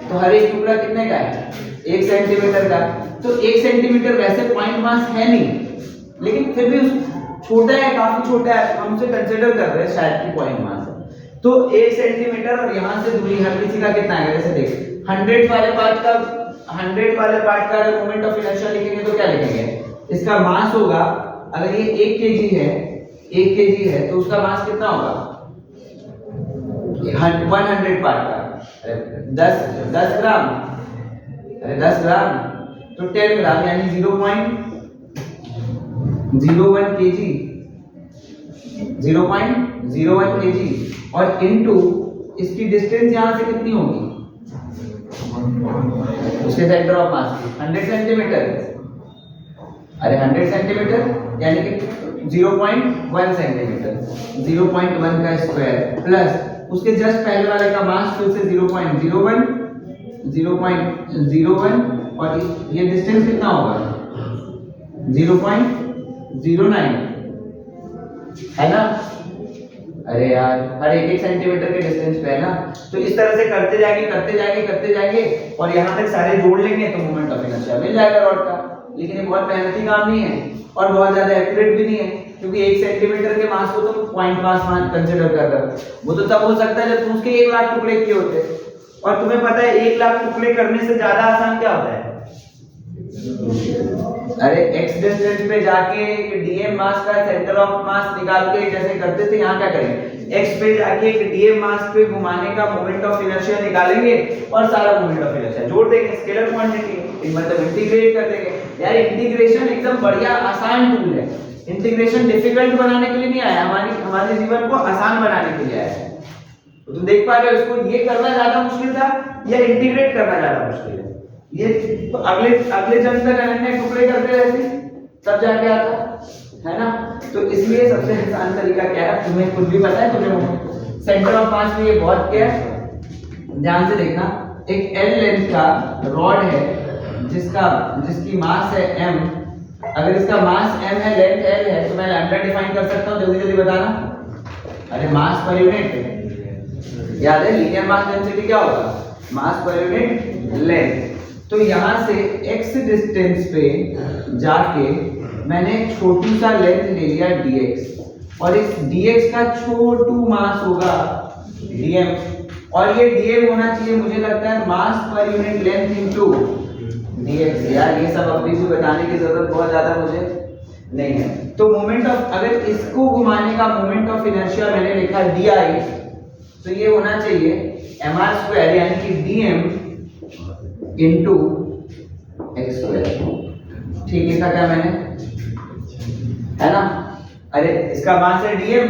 तो हर एक टुकड़ा कितने का है? 1 सेंटीमीटर का। तो 1 सेंटीमीटर वैसे पॉइंट मास है नहीं, लेकिन फिर भी छोटा है, काफी छोटा है, हम उसे कंसीडर कर रहे हैं शायद कि पॉइंट मास है। तो 1 सेंटीमीटर और यहाँ से दूरी हर किसी का कितना है? जैसे देख 100 वाले पार्ट का अगर मोमेंट ऑफ इनर्शिया लिखेंगे तो क्या लिखेंगे? इसका मास होगा, अगर ये 1 kg है तो उसका मास कितना होगा? 100 पार्ट का 10 ग्राम, अरे 10 ग्राम तो 10 ग्राम यानी 0.01 kg, 0.01 kg, और इनटू इसकी डिस्टेंस यहाँ से कितनी होगी उसके सेंटर ऑफ मास की 100 सेंटीमीटर। अरे 100 सेंटीमीटर यानी कि 0.1 सेंटीमीटर, 0.1 का स्क्वायर प्लस उसके जस्ट पहले वाले का मास फिर से 0.01 और ये डिस्टेंस कितना होगा 0.09 है ना। अरे यार हर एक सेंटीमीटर के डिस्टेंस पे है ना। तो इस तरह से करते जाएंगे और यहाँ तक सारे जोड़ लेंगे तो मोमेंट ऑफ इनर्शिया मिल जाएगा रॉड का। लेकिन ये बहुत मेहनती काम नहीं है और बहुत ज्यादा एक्यूरेट भी नहीं है, क्योंकि 1 सेंटीमीटर के मास को तो पॉइंट मास कंसीडर कर रहे हो। वो तो तब हो सकता है जब तुम उसके 1 लाख टुकड़े किए होते। और तुम्हें पता है 1 लाख टुकड़े करने से ज्यादा आसान क्या होता है? अरे x डिस्टेंस पे जाके dm मास का सेंटर ऑफ मास निकाल के जैसे करते थे, यहाँ क्या करेंगे x पे जाके dm मास पे घुमाने का मोमेंट ऑफ इनर्शिया निकालेंगे और सारा मोमेंट ऑफ इनर्शिया जोड़ देंगे स्केलर क्वांटिटी, मतलब इंटीग्रेट कर देंगे। यार इंटीग्रेशन एकदम बढ़िया आसान टूल है। इंटीग्रेशन डिफिकल्ट बनाने के लिए नहीं आया, हमारे जीवन को आसान बनाने के लिए आया है। तो तुम देख पा रहे हो इसको ये करना ज्यादा मुश्किल था या इंटीग्रेट करना ज्यादा मुश्किल है? ये तो अगले जन्म तक अनन्य टुकड़े करते रहते तब जाके आता है ना। तो इसलिए सबसे आसान तरीका क्या है, तुम्हें खुद भी पता है, तुम्हें सेंटर ऑफ मास में ये बहुत क्या है, ध्यान से देखना। एक L लेंथ का रॉड है जिसकी मास है m। अगर इसका मास m है, लेंथ L है, तो मैं लैम्डा डिफाइन कर सकता हूँ। जल्दी बताना। अरे मास पर यूनिट याद है, लीनियर मास डेंसिटी क्या होगा? Mass per unit length. तो यहाँ से x डिस्टेंस पे जाके मैंने छोटी सा लेंथ ले लिया dx और इस dx का छोटू मास होगा dm और ये dm होना चाहिए मुझे लगता है मास per unit length into dx। यार ये सब अभी भी बताने की जरूरत बहुत ज्यादा मुझे नहीं है। तो मोमेंट ऑफ, अगर इसको घुमाने का मोमेंट ऑफ इनर्शिया मैंने लिखा di, तो ये होना चाहिए mr² यानी कि dm इंटू एक्स स्क्वायर। ठीक लिखा क्या मैंने, है ना। अरे इसका मास है dm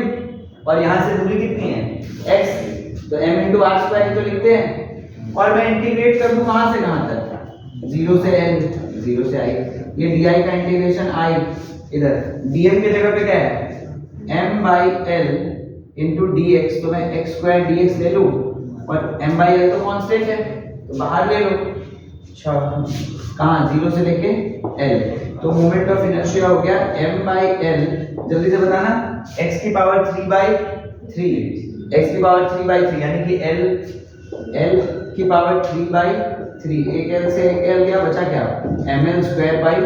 और यहाँ से दूरी कितनी है x, तो m इंटू आर स्क्वायर तो लिखते हैं। और मैं इंटीग्रेट कर दूं कहाँ से कहाँ तक, 0 से l 0 से i। ये di का इंटीग्रेशन i इधर dm की जगह पे क्या है m/l इंटू dx। तो मैं x² dx ले लूं और m/l तो कांस्टेंट है तो बाहर ले लो। कहाँ 0 से लेके l। तो मोमेंट ऑफ इनर्शिया हो गया m/l। जल्दी से बताना, x की पावर 3/3, x की पावर 3/3 यानी कि l की पावर 3/3। एक l से एक l गया, बचा क्या ml²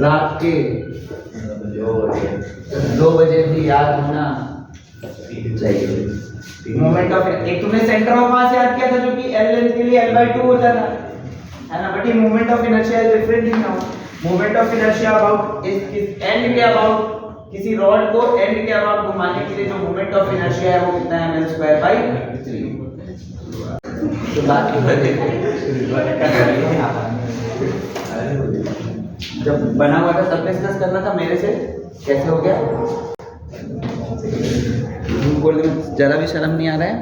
रात के 2 बजे भी याद होना चाहिए। मोमेंट ऑफ, एक तुमने सेंटर ऑफ मास याद किया था जो कि l लेंथ के लिए l/2 होता था, है ना। बट ये moment of inertia is different thing now. Moment of inertia about इस एंड के अबाउट, किसी रॉड को एंड के अबाउट घुमाने के लिए जो मोमेंट ऑफ इनर्शिया है वो कितना है ml²/3। तो बात की जब बना हुआ था तब डिस्कस करना था मेरे से, कैसे हो गया बोल जरा भी शर्म नहीं आ रहा है।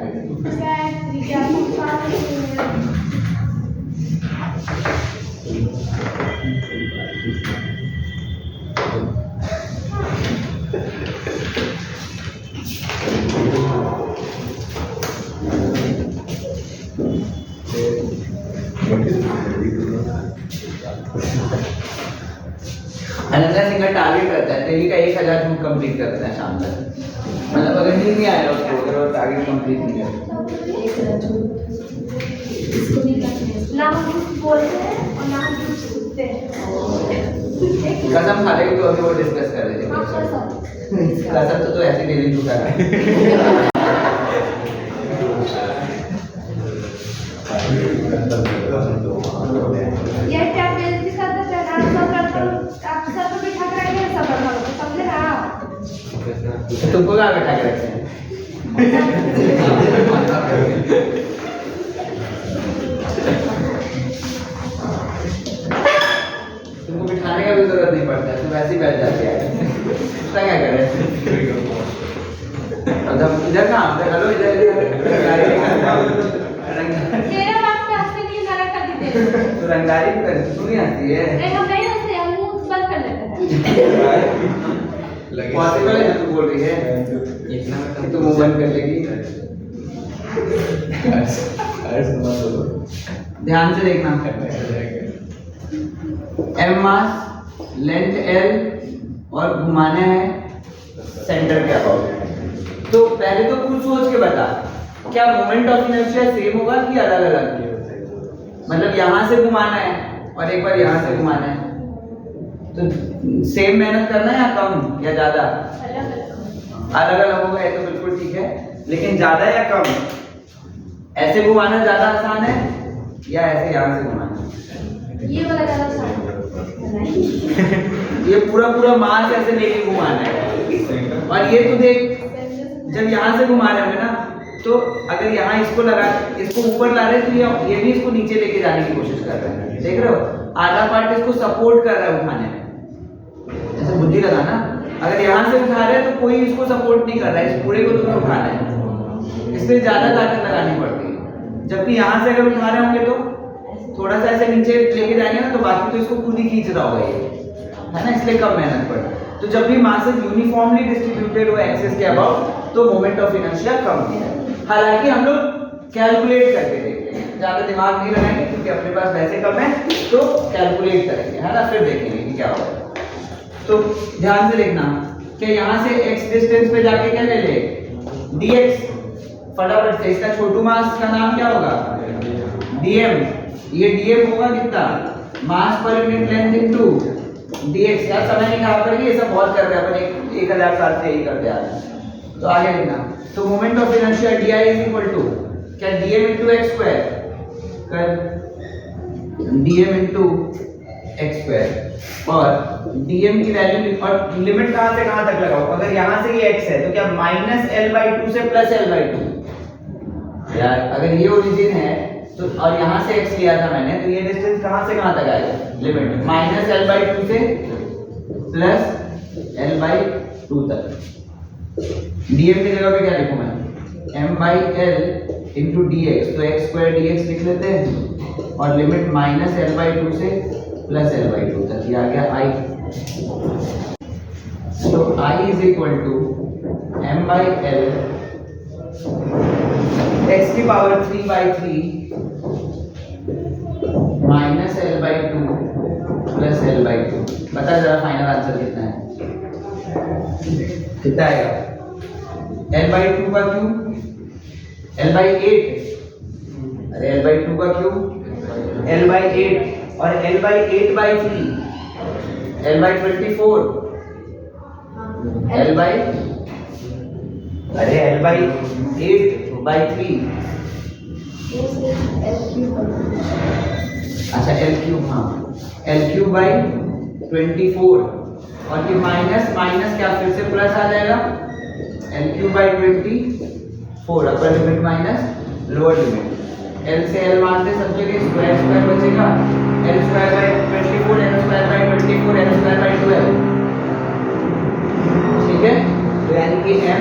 अनन्या सिंह का टारगेट रहता है डेली का 1000 झूठ कंप्लीट करता है शाम तक। मतलब अगर नींद नहीं आया उसको, अगर वो टारगेट कंप्लीट नहीं करता ना हम बोलते हैं और ना हम सुनते हैं। कसम खा रहे तो अभी वो डिस्कस कर रहे थे। कसम तो ऐसे डेली झूठा रहा है। ये क्या बेइज्जती करते थे ना, आप सब तो बिठा कर रखे हैं सब लोग, समझे ना। तुमको कहाँ बैठा के रखे हैं? तुमको बिठाने का भी जरूरत नहीं पड़ता, तुम वैसे ही बैठ जाते हैं। क्या करें? मतलब इधर इधर कहाँ उधर हेलो इधर रंगारी नहीं करता तेरे बाप के हंसने के लिए जरा कर देते हैं। तो रंगारी भी कर तू नहीं आती है हम नहीं हंसते, हम मुंह बंद कर लेते हैं। पॉसिबल है तू बोल रही है इतना तो मुंह बंद कर लेगी ध्यान से देखना एम मास लेंथ एल और घुमाना है सेंटर के अबाउट। तो पहले तो कुछ सोच के बता क्या मोमेंट ऑफ इनर्शिया सेम होगा कि अलग अलग? मतलब यहाँ से घुमाना है और एक बार यहाँ से घुमाना है तो सेम मेहनत करना है या कम या ज्यादा? अलग अलग होगा ये तो बिल्कुल ठीक है, लेकिन ज्यादा या कम? ऐसे घुमाना ज्यादा आसान है या ऐसे यहाँ से घुमाना? ये वाला ज्यादा आसान है। ये पूरा पूरा मास ऐसे लेके घुमाना है और ये तो देख जब यहाँ से घुमा रहे होंगे ना तो अगर यहाँ इसको लगा इसको ऊपर ला रहे हैं तो ये भी इसको नीचे लेके जाने की कोशिश कर रहे हैं, देख रहे हो? आधा पार्ट इसको सपोर्ट कर रहा है उठाने में, ऐसे बुद्धि लगाना। अगर यहाँ से उठा रहे हैं तो कोई इसको सपोर्ट नहीं कर रहा है, इस पूरे को तुम्हें उठाना है, इसलिए ज्यादा ताकत लगानी पड़ती है। जबकि यहाँ से अगर उठा रहे होंगे तो थोड़ा सा ऐसे नीचे लेके जाएंगे ना तो बाकी तो इसको खुद ही खींच रहा होगा ये, है ना, इसलिए कम मेहनत पड़ती है। तो जब भी मासेस यूनिफॉर्मली डिस्ट्रीब्यूटेड हो एक्सिस के अबाउट तो मोमेंट ऑफ इनर्शिया कम है। हालांकि हम लोग कैलकुलेट करके देखेंगे, ज्यादा दिमाग नहीं लगाएंगे क्योंकि अपने पास वैसे कम है तो कैलकुलेट करेंगे, है ना, फिर देखेंगे कि क्या होगा। तो ध्यान से देखना कि यहाँ से x डिस्टेंस पे जाके क्या ले ले dx, फटाफट से इसका छोटू मास का नाम क्या होगा dm। ये dm होगा कितना? मास per unit length into dx। यार समय नहीं खराब करेंगे, ये सब बहुत कर रहे हैं अपन, 1000 साल से यही करते आ रहे हैं। तो आगे लिखना, तो moment of inertia di is equal to क्या dm इनटू x स्क्वायर कर dm इनटू x स्क्वायर और dm की वैल्यू और लिमिट कहां से कहां तक लगाओ? अगर यहां से ये x है तो क्या -l/2 से +l/2? यार अगर ये ओरिजिन है तो और यहां से x लिया था मैंने तो ये डिस्टेंस कहां से कहां तक आएगा? लिमिट -l/2 से +l/2 तक। dm की जगह पे क्या लिखूं मैं? m/l इंटू dx, तो x स्क्वायर dx लिख लेते हैं और लिमिट -l/2 से +l/2 तक, ये आ गया I। तो I is equal to m/l x की पावर 3/3 -l/2 +l/2। बता जरा फाइनल आंसर कितना है? कितना आएगा? l/2 का क्यूब l/8, अरे l/2 का क्यूब l/8 और l/8/3 l/24 अरे l/8/3 अच्छा l3, हाँ l3/24 और ये माइनस माइनस क्या फिर से प्लस आ जाएगा l3/24 upper limit minus lower limit. l से l मारते सब जगह स्क्वायर स्क्वायर बचेगा, l²/24 n²/24 n²/12, ठीक है। तो यानी कि m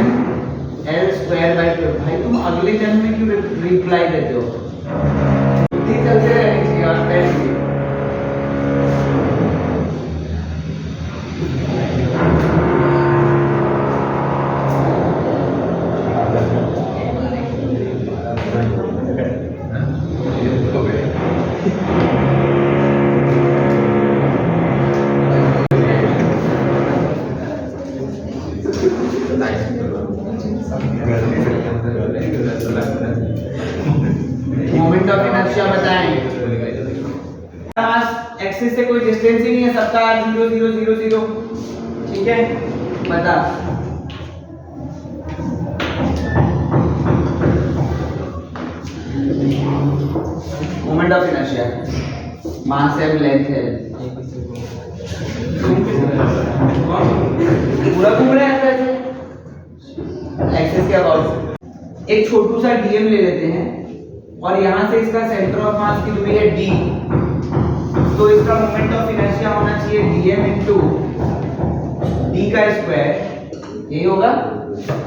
l²/12। भाई तुम अगले जन्म में क्यों रिप्लाई देते हो? बुद्धि चलते रहनी चाहिए और पेन भी। मोमेंट ऑफ इनर्शिया बताएं। एक्सिस से कोई डिस्टेंस ही नहीं है, सबका 0 0 0 0, ठीक है। बता moment of inertia, mass m length है, पूरा घूम रहा है ऐसे एक्सिस के अबाउट। एक छोटू सा dm ले लेते हैं और यहाँ से इसका सेंटर ऑफ मास की दूरी है d, तो इसका मोमेंट ऑफ इनर्शिया होना चाहिए dm इंटू d का स्क्वायर, यही होगा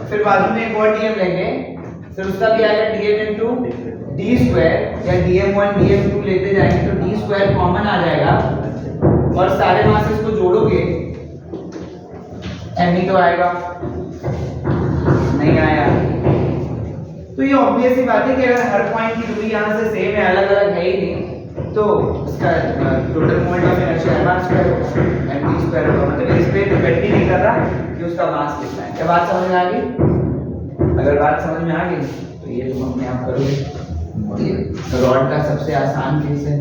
फिर बाजू में एक और डीएम लेंगे, फिर उसका भी आएगा डीएम इनटू डी स्क्वायर या dm1 dm2 लेते जाएंगे तो डी स्क्वायर कॉमन आ जाएगा और सारे मासेस को जोड़ोगे m ही तो आएगा, नहीं आया। तो ये ऑब्वियस ही बात है कि अगर हर पॉइंट की दूरी यहाँ से सेम है, अलग अलग है ही नहीं, तो इसका total moment of inertia m r square होगा, m d स्क्वायर होगा। मतलब इस पे डिपेंड ही नहीं कर रहा कि उसका मास कितना है। क्या बात समझ में आ गई? अगर बात समझ में आ गई तो ये तुम अपने आप करोगे। ये रॉड का सबसे आसान केस है।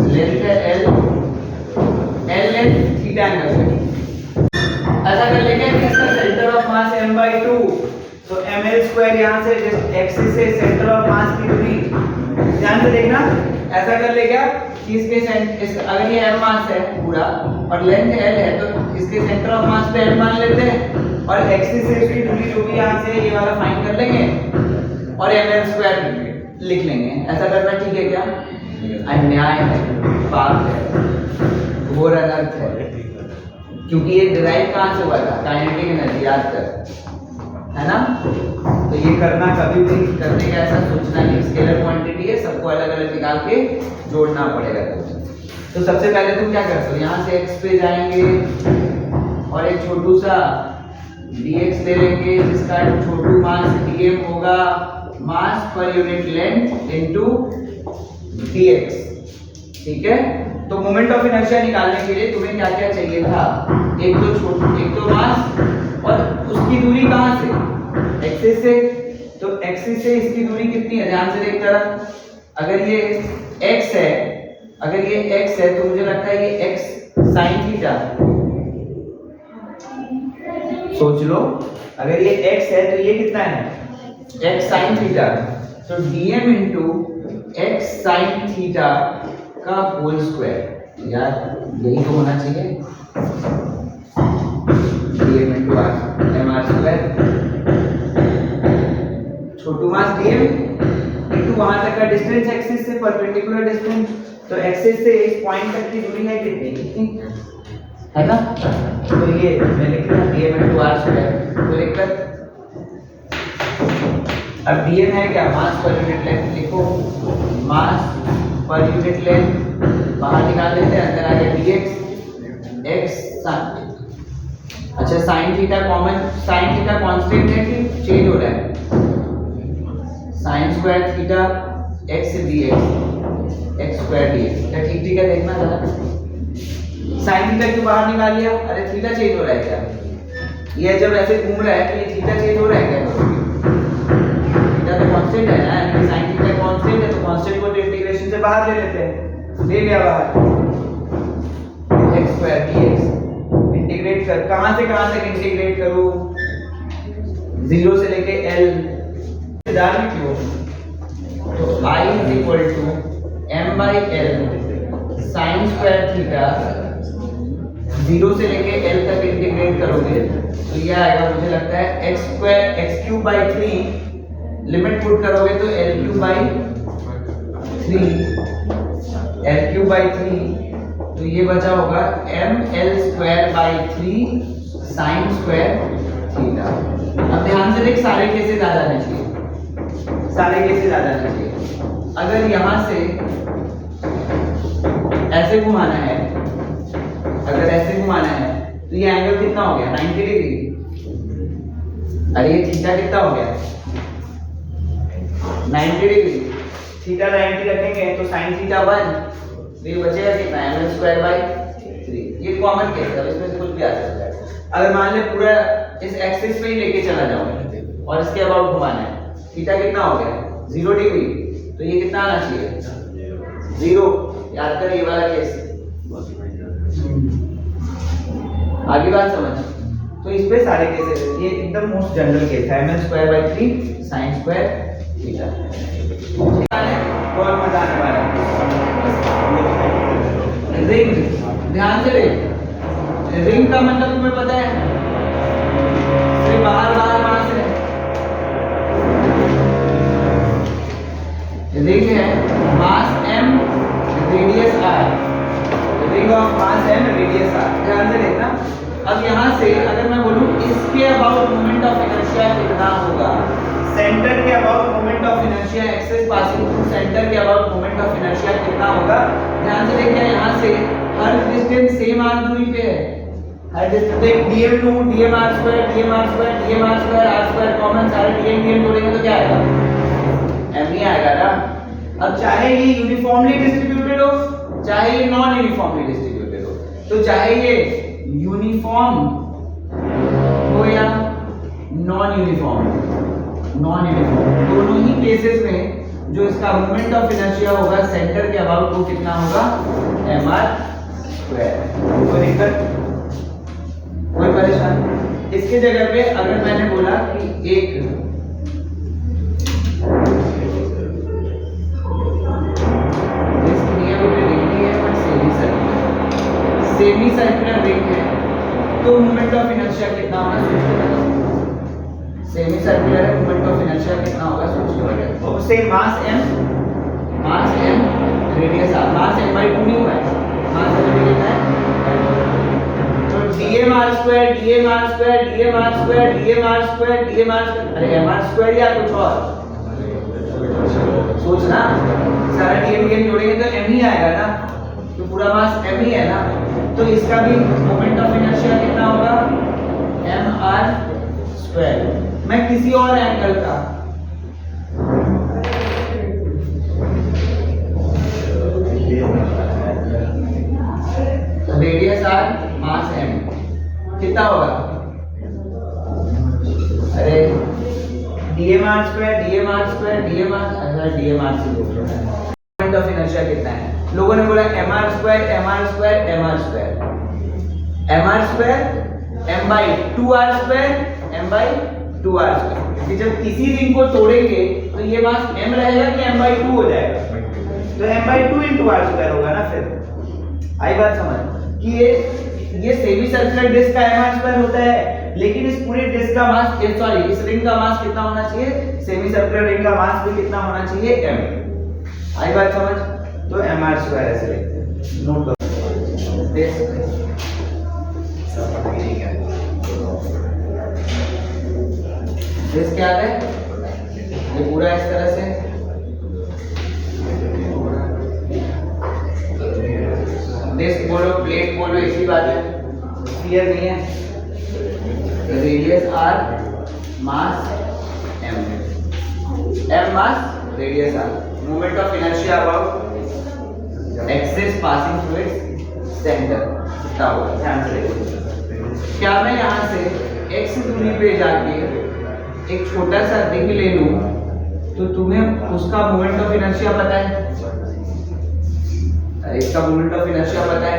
लेंथ है L, L length theta angle है। ऐसा कर लेंगे कि इसका सेंटर ऑफ मास m/2, तो ml स्क्वायर यहाँ से एक्सिस से सेंटर ऑफ मास की दूरी, ध्यान से देखना, ऐसा कर लेगा कि अगर ये m मास है पूरा और लेंथ l है तो इसके सेंटर ऑफ मास पे m मान लेते हैं और एक्सिस से इसकी दूरी जो भी यहाँ से ये वाला फाइंड कर लेंगे और ml स्क्वायर लिख लेंगे। ऐसा करना ठीक है क्या? अन्याय है, पाप है, घोर अनर्थ है, क्योंकि ये डिराइव कहाँ से हुआ था? काइनेटिक एनर्जी, याद कर, है ना? तो ये करना कभी भी करने का ऐसा सोचना नहीं, स्केलर क्वांटिटी है, सबको अलग अलग निकाल के जोड़ना पड़ेगा। तो सबसे पहले तुम क्या करते हो, यहाँ से x पे जाएंगे और एक छोटू सा dx ले लेंगे जिसका छोटू मास dm होगा, mass per unit length into dx, ठीक है? तो मोमेंट ऑफ इनर्शिया निकालने के लिए तुम्हें क्या क्या चाहिए था? एक तो मास और उसकी दूरी कहाँ से? एक्सिस से। तो एक्सिस से इसकी दूरी कितनी है? ध्यान से देख जरा, अगर ये x है, अगर ये x है तो मुझे लगता है ये x sin थीटा, सोच लो, अगर ये x है तो ये कितना है? x sin theta. तो dm into x sin theta का होल स्क्वायर, यार यही तो होना चाहिए, dm इनटू mr स्क्वायर, छोटू मास dm इनटू वहां तक का डिस्टेंस एक्सिस से परपेंडिकुलर डिस्टेंस, तो एक्सिस से इस पॉइंट तक की दूरी है कितनी है ना? तो ये मैं लिख रहा हूं dm इनटू r स्क्वायर, तो लिखकर अब dm है क्या? मास पर यूनिट लेंथ, लिखो मास पर यूनिट लेंथ, बाहर निकाल लेते हैं, अंदर आ गया dx x sin, अच्छा sin theta common, sin theta constant है कि चेंज हो रहा है? sin square theta x dx, x square dx, क्या ठीक ठीक है? देखना जरा, sin थीटा क्यों बाहर निकाल लिया? अरे थीटा चेंज हो रहा है क्या? ये जब ऐसे घूम रहा है तो ये थीटा चेंज हो रहा है क्या? थीटा तो कांस्टेंट है ना, यानी sin थीटा कांस्टेंट है, तो कांस्टेंट को इंटीग्रेशन से बाहर ले लेते हैं, ले लिया बाहर, x स्क्वायर dx, इंटीग्रेट कर, कहां से कहां तक इंटीग्रेट करूं? 0 से लेके l, दार में क्यों? तो I is equal to m by l sin square theta, 0 से लेके l तक इंटीग्रेट करोगे तो ये आएगा, मुझे लगता है x square x cube by 3, limit put करोगे तो l cube by 3, l cube by 3, तो ये बचा होगा m l square by 3 sin square theta. अब ध्यान से देख, सारे केसेस आ जाने चाहिए, सारे केसेस आ जाने चाहिए। अगर यहाँ से ऐसे घुमाना है, अगर ऐसे घुमाना है तो ये एंगल कितना हो गया? 90 डिग्री। अरे ये थीटा कितना हो गया? 90 डिग्री। थीटा 90 रखेंगे तो sin थीटा 1, तो ये बचेगा कितना? ml square by 3। ये कॉमन केस है, इसमें से कुछ भी आ सकता है। अगर मान ले पूरा इस एक्सिस पे ही लेके चला जाऊं और इसके अबाउट घुमाना है, थीटा कितना हो गया? 0 डिग्री, तो ये कितना आना चाहिए? 0। याद कर ये वाला केस, आगे बात समझ। तो इस पे सारे केसेस, ये एकदम मोस्ट जनरल केस है, ml square by 3 sin square theta. और मजा आने वाला है रिंग, ध्यान से देख, रिंग का मतलब तुम्हें पता है बाहर बाहर मास है, रिंग है, मास m, radius r, ring of mass m, radius r। ध्यान से देखना। अब यहाँ से अगर मैं बोलूँ इसके अबाउट मोमेंट ऑफ इनर्शिया कितना होगा, सेंटर के about moment of inertia, axis passing through centre के अबाउट मोमेंट ऑफ इनर्शिया कितना होगा। ध्यान से देखिए यहाँ से हर डिस्टेंस सेम r दूरी पे है, हर distance dm2 dmr2 dmr2 dmr2 r2 common, सारे dm जोड़ेंगे तो क्या आएगा, m ही आएगा ना। अब चाहे ये यूनिफॉर्मली डिस्ट्रीब्यूटेड हो, चाहे ये नॉन यूनिफॉर्मली डिस्ट्रीब्यूटेड हो, तो चाहे ये यूनिफॉर्म हो या नॉन यूनिफॉर्म, दोनों ही केसेस में जो इसका मोमेंट ऑफ इनर्शिया होगा सेंटर के अबाउट वो कितना होगा, mr²। कोई दिक्कत, कोई परेशानी? इसके जगह पे अगर मैंने बोला कि एक सेमी सर्कुलर रिंग है तो मोमेंट ऑफ इनर्शिया कितना होगा, सोच के बताओ। सेमी सर्कुलर है, मोमेंट ऑफ इनर्शिया कितना होगा, सोच के बताओ। तो से मास m, रेडियस r, मास m/2 नहीं हुआ है, मास m कितना है, तो dmr2 अरे mr2 या कुछ और सोचना, सारा dm जोड़ेंगे तो m ही आएगा ना, तो पूरा मास m ही है ना, तो इसका भी मोमेंट ऑफ इनर्शिया कितना होगा, mr²। मैं किसी और एंगल का रेडियस r, मास m कितना होगा, अरे dmr2 मोमेंट ऑफ इनर्शिया कितना है, लोगों ने बोला mr² m/2r², क्योंकि जब किसी रिंग को तोड़ेंगे तो ये मास m रहेगा कि m/2 हो जाएगा, तो m/2 × r² होगा ना। फिर आई बात समझ कि ये सेमी सर्कुलर डिस्क का mr² होता है, लेकिन इस पूरे डिस्क का मास, सॉरी इस रिंग का मास कितना होना चाहिए, सेमी सर्कुलर रिंग का मास भी कितना होना चाहिए, m। आई बात समझ, तो mr² ऐसे लिखते हैं, नोट करो। डिस्क क्या है, ये पूरा इस तरह से, डिस्क बोलो प्लेट बोलो इसी बात है, क्लियर नहीं है। Radius r, mass m, mass radius r, moment of inertia about axis passing through its centre कितना होगा, ध्यान से देखो। क्या मैं यहाँ से x दूरी पे जाके एक छोटा सा रिंग ले लूं तो तुम्हें उसका मोमेंट ऑफ इनर्शिया पता है, इसका मोमेंट ऑफ इनर्शिया पता है,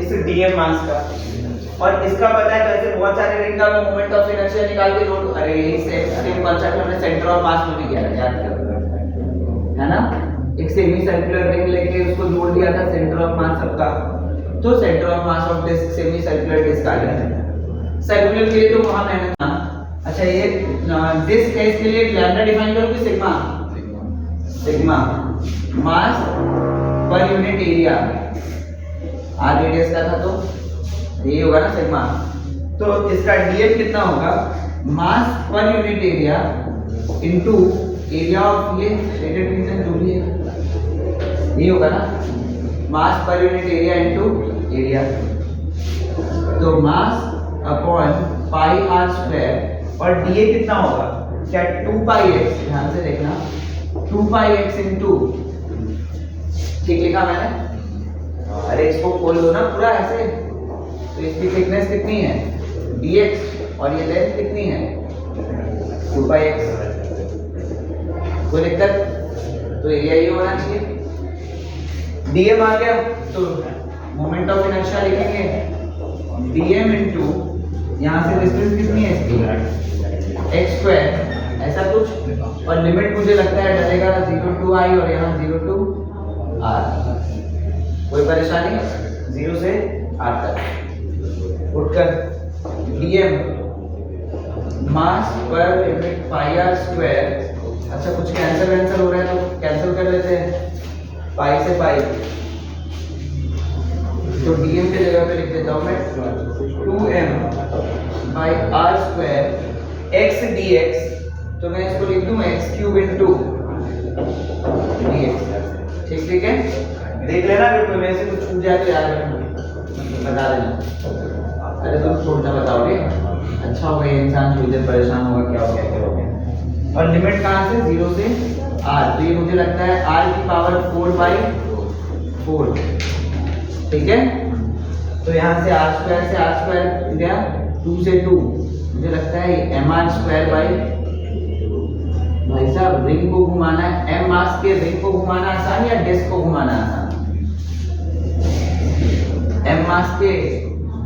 इस dm मास का, और इसका पता है, तो ऐसे बहुत सारे रिंग का मैं मोमेंट ऑफ इनर्शिया निकाल के जोड़, अरे यही सेम कॉन्सेप्ट हमने सेंटर ऑफ मास में भी किया था, याद करो, है ना। एक सेमी सर्कुलर रिंग लेके उसको जोड़ दिया था सेंटर ऑफ मास सबका, तो centre of mass of disc semi circular disc आ गया। सर्कुलर के लिए तो वहां मेहनत ना, अच्छा ये डिस्क है, इसके लिए लैम्डा डिफाइन करोगे, सिग्मा मास per unit area, r radius का था तो ये होगा ना सिग्मा, तो इसका dm कितना होगा, mass per unit area into area of ये शेडेड रीजन जो भी है, ये होगा ना, मास per unit area into area, तो मास अपॉन पाई r², और dA कितना होगा, क्या 2πx, ध्यान से देखना, 2πx इनटू, ठीक लिखा मैंने, अरे इसको खोल दो ना पूरा ऐसे, तो इसकी थिकनेस कितनी है dx, और ये लेंथ कितनी है 2πx, कोई दिक्कत, तो एरिया ये होना चाहिए। dm आ गया तो मोमेंट ऑफ इनर्शिया लिखेंगे dm इनटू, यहाँ से डिस्टेंस कितनी है इसकी x², ऐसा कुछ, और लिमिट मुझे लगता है डलेगा 0 to i और यहाँ 0 to r, कोई परेशानी, 0 से r तक, उठकर dm मास पर लिमिट पाई आर स्क्वायर। अच्छा कुछ कैंसिल हो रहा है तो कैंसिल कर लेते हैं, पाई से पाई, तो dm के जगह पे लिख देता हूँ मैं 2m by R square x dx, तो मैं इसको लिख दूँ x क्यूब इंटू dx। ठीक है, देख लेना अगर कोई में से कुछ छूट जाए तो याद रखना, बता देना। अरे तुम छोड़ना बताओगे, अच्छा होगा ये इंसान थोड़ी देर परेशान होगा क्या हो गया। और लिमिट कहाँ से, 0 से r, तो ये मुझे लगता है r की पावर 4/4। ठीक है, तो यहाँ से r स्क्वायर गया, 2 से 2, मुझे लगता है mr स्क्वायर बाई, भाई साहब रिंग को घुमाना है, m मास के रिंग को घुमाना आसान या डिस्क को घुमाना आसान? m मास के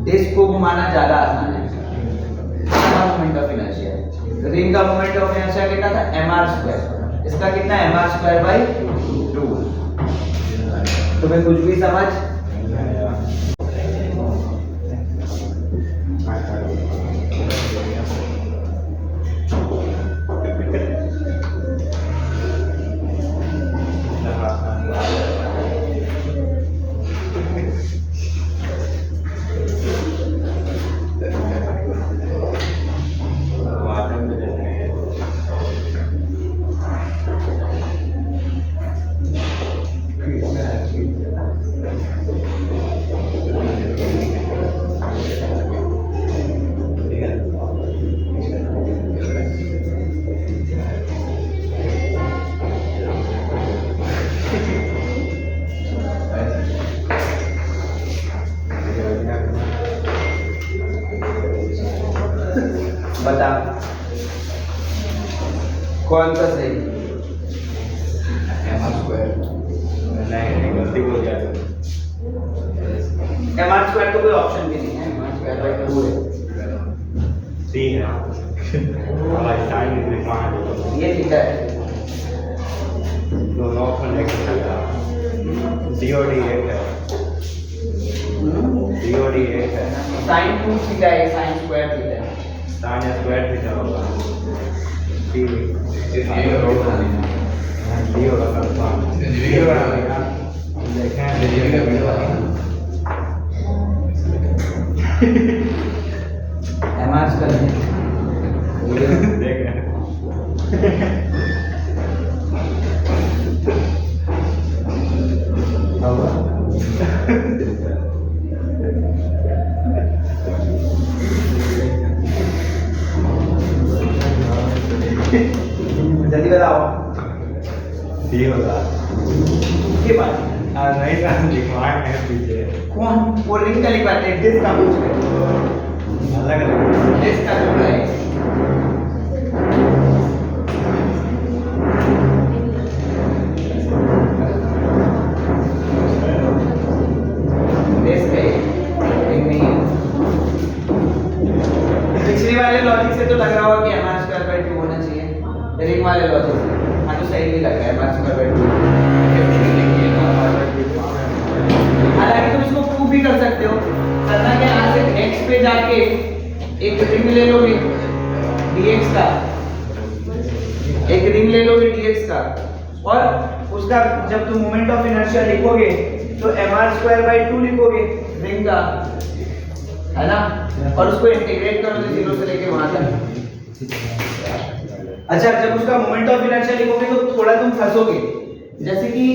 डिस्क को घुमाना ज्यादा आसान है। मोमेंट ऑफ इनर्शिया, रिंग का मोमेंट ऑफ इनर्शिया कितना था, mr स्क्वायर, इसका कितना mr स्क्वायर बाई 2। तुम्हें कुछ भी समझ? बता कौन सा सही? mr स्क्वायर, नहीं गलती हो गया। mr स्क्वायर तो कोई ऑप्शन भी नहीं है, mr स्क्वायर बाई 2 है। सी है हमारा साइन लिखना है, ये ठीक है, दोनों ऑप्शन एक चलता है, सी और डी एक है, सी और डी एक है, sin 2 थीटा है, sin स्क्वायर थीटा है। साइन स्क्वायर थीटा होगा, सी सी होगा कंफर्म, सी होगा देखें mr स्क्वायर देखें जल्दी बताओ। सी होगा के बाद नहीं सर लिखवाए हैं पीछे, कौन वो रिंग का लिखवाते हैं, डिस्क का पूछ रहे, अलग अलग डिस्क का जो है डिस्क है, रिंग नहीं है। पिछली वाले लॉजिक से तो लग रहा होगा कि mr स्क्वायर बाई 2 होना चाहिए, रिंग वाले लॉजिक से हाँ तो सही भी लग रहा है, mr स्क्वायर बाई 2। हालांकि तुम इसको प्रूव भी कर सकते हो, करना क्या, यहाँ से x पे जाके एक रिंग ले लोगे dx का, एक रिंग ले लोगे dx का, और उसका जब तुम मोमेंट ऑफ इनर्शिया लिखोगे तो mr स्क्वायर बाई 2 लिखोगे रिंग का, है ना, और उसको इंटीग्रेट करोगे 0 से लेके वहां तक। अच्छा जब उसका मोमेंट ऑफ इनर्शिया लिखोगे तो थोड़ा तुम फंसोगे, जैसे कि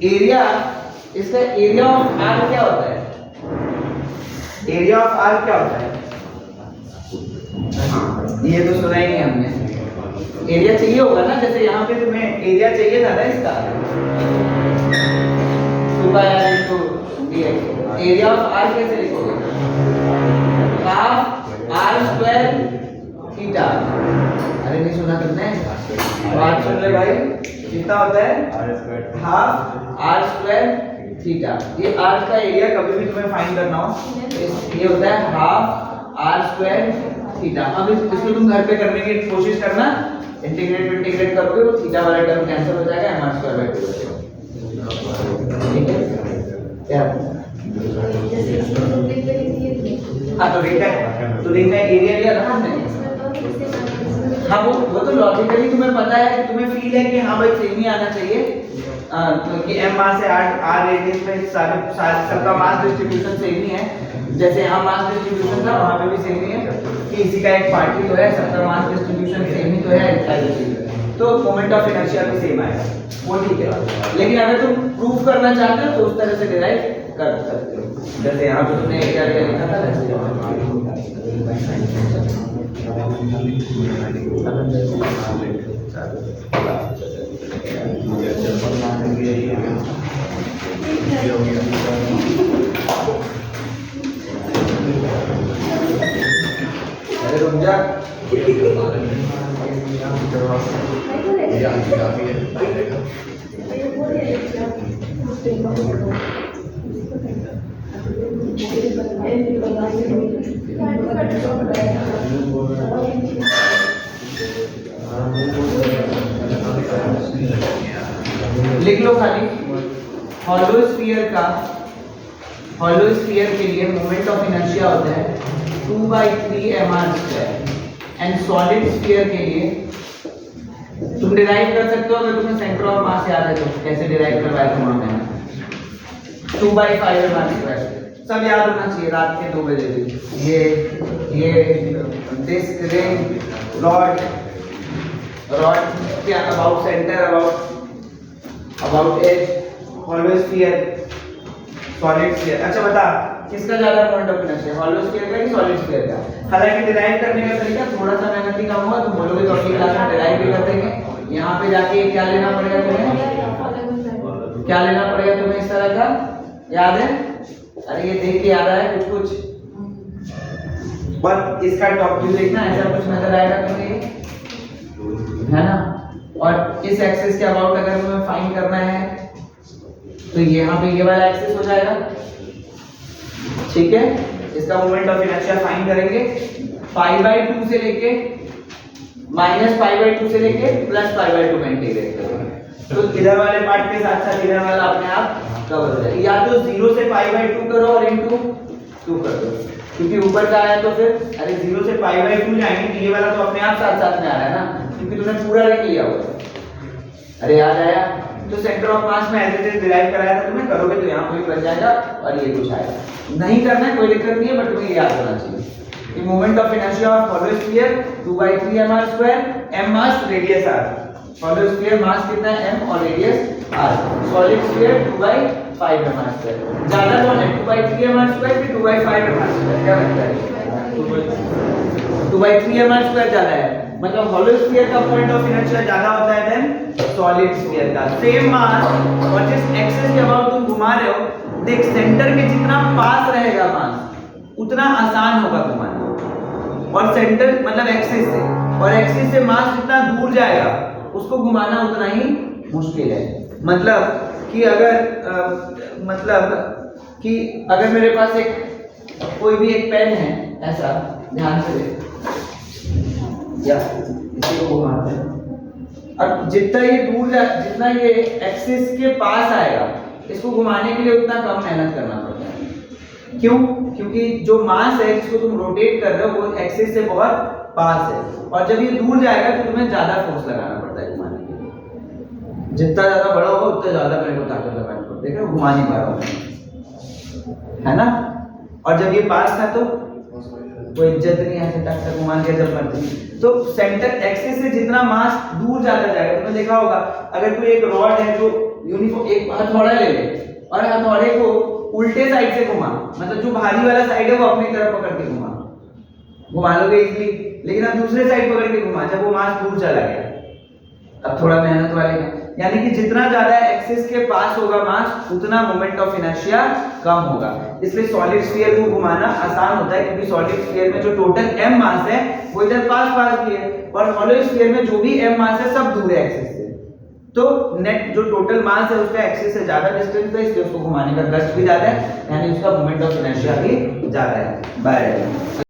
एरिया, इसका एरिया ऑफ आर क्या होता है, एरिया ऑफ आर क्या होता है, ये तो सुना ही नहीं हमने। एरिया चाहिए होगा ना, जैसे यहाँ पे तुम्हें एरिया चाहिए था ना इसका, 2πr × एरिया ऑफ आर कैसे लिखोगे, हाफ आर स्क्वायर थीटा। अरे नहीं सुना तुमने, बात सुन ले भाई, कितना होता है हाफ आर स्क्वायर थीटा। ये आर का एरिया कभी भी तुम्हें फाइंड करना हो, ये होता है हाफ आर स्क्वायर थीटा। अब इसको तुम घर पे करने की कोशिश करना, इंटीग्रेट करोगे तो थीटा वाला टर्म कैंसिल हो जाएगा, mr स्क्वायर बाई 2 बचेगा। ठीक है क्या? हाँ तो रिंग का एरिया लिया था हमने, हाँ वो तो लॉजिकली तुम्हें पता है कि तुम्हें फील है कि हाँ भाई सेम ही आना चाहिए, क्योंकि m मास है r रेडियस में सारे सबका मास डिस्ट्रीब्यूशन सेम ही है, जैसे यहाँ मास डिस्ट्रीब्यूशन था वहाँ पे भी सेम ही है कि इसी का एक पार्टी तो है, सबका मास डिस्ट्रीब्यूशन सेम ही तो है, तो मोमेंट ऑफ इनर्शिया भी सेम आएगा, वो ठीक है। लेकिन अगर तुम प्रूफ करना चाहते हो तो उस तरह से डिराइव कर सकते हो, जैसे यहाँ पे तुमने क्या लिखा था वैसे। अरे रुक जा, लिख लो खाली, हॉलो स्फीयर के लिए मोमेंट ऑफ इनर्शिया होता है 2/3 mr² एंड सॉलिड स्फीयर के लिए तुम डिराइव कर सकते हो, अगर तुम्हें सेंटर ऑफ मास याद है तो कैसे डिराइव करवाया था हमने 2/5 mr², सब याद होना चाहिए रात के 2 बजे भी। ये डिस्क रिंग रॉड क्या about centre about edge hollow sphere solid sphere. अच्छा बता किसका ज्यादा moment of inertia, hollow sphere का कि सॉलिड स्फीयर का? हालांकि डिराइव करने का तरीका थोड़ा सा मेहनती काम होगा, तुम बोलोगे तो अगली क्लास में डिराइव भी कर देंगे। यहाँ पे जाके क्या लेना पड़ेगा तुम्हें, क्या लेना पड़ेगा तुम्हें इस तरह का, याद है? अरे ये देख के याद आया कुछ बस इसका टॉप व्यू देखना, ऐसा कुछ नजर आएगा तुम्हें, है ना? और इस एक्सिस के अबाउट अगर तुम्हें फाइंड करना है तो यहाँ पे ये वाला एक्सिस हो जाएगा, ठीक है? इसका मोमेंट ऑफ इनर्शिया फाइंड करेंगे π/2 से लेके -π/2 से लेके +π/2 में इंटीग्रेट करेंगे, तो इधर वाले पार्ट के साथ साथ इधर वाला अपने आप कवर हो जाएगा। या तो 0 से π/2 करो और इनटू 2 कर दो, क्योंकि ऊपर का आया तो फिर अरे 0 से π/2 जाएंगे, ये वाला तो अपने आप साथ साथ में आ रहा है ना, क्योंकि तुमने पूरा रख लिया हुआ है। अरे याद आया? तो सेंटर ऑफ मास में एज इट इज डिराइव कराया था तुमने, करोगे तो यहाँ कोई बच जाएगा और ये कुछ आएगा। नहीं करना है कोई दिक्कत नहीं है, बट तुम्हें याद होना चाहिए कि moment of inertia of hollow sphere 2/3 mr², m mass radius r। Hollow sphere mass कितना है m और radius r। Solid sphere 2/5 mr²। ज्यादा कौन है 2/3 mr² कि 2/5 mr²? क्या लगता है? 2/3 mr² ज्यादा है, मतलब हॉलो स्फीयर का पॉइंट ऑफ इनर्शिया ज्यादा होता है देन सॉलिड स्फीयर का। सेम मास और जिस एक्सिस के अबाउट तुम घुमा रहे हो, देख सेंटर के जितना पास रहेगा मास उतना आसान होगा घुमाना, और सेंटर मतलब एक्सिस से, और एक्सिस से मास जितना दूर जाएगा उसको घुमाना उतना ही मुश्किल है। मतलब कि अगर मेरे पास कोई भी एक पेन है ऐसा, ध्यान से देख, या इसी को घुमाते हैं, अब जितना ये जितना ये एक्सिस के पास आएगा इसको घुमाने के लिए उतना कम मेहनत करना पड़ता है। क्यों? क्योंकि जो मास है जिसको तुम रोटेट कर रहे हो वो एक्सिस से बहुत पास है, और जब ये दूर जाएगा तो तुम्हें ज्यादा फोर्स लगाना पड़ता है घुमाने के लिए। जितना ज्यादा बड़ा होगा उतना ज्यादा मेरे को ताकत लगानी पड़ती है, घुमा नहीं पा रहा हूं, है ना? और जब ये पास था तो कोई इज्जत नहीं, ऐसे टक से घुमा के जब मर्जी। तो सेंटर एक्सिस से जितना मास दूर जाता जाएगा, तुमने देखा होगा अगर कोई एक रॉड है जो यूनिफॉर्म, एक हथौड़ा ले ले और हथौड़े को उल्टे साइड से घुमा, मतलब जो भारी वाला साइड है वो अपनी तरफ पकड़ के घुमा लोगे इजीली, लेकिन अब दूसरे साइड पकड़ के घुमा, जब वो मास दूर चला गया अब थोड़ा मेहनत वाले का, यानी कि जितना ज्यादा एक्सिस के पास होगा मास उतना मोमेंट ऑफ इनर्शिया कम होगा। इसलिए सॉलिड स्फीयर को घुमाना आसान होता है, क्योंकि सॉलिड स्फीयर में जो टोटल m मास है वो इधर पास भी है, और हॉलो स्फीयर में जो भी m मास है सब दूर है एक्सिस से, तो नेट जो टोटल मास है उसका एक्सिस से ज्यादा डिस्टेंस है, इसलिए उसको घुमाने का कष्ट भी ज्यादा है, यानी उसका मोमेंट ऑफ इनर्शिया भी ज्यादा है। बाय।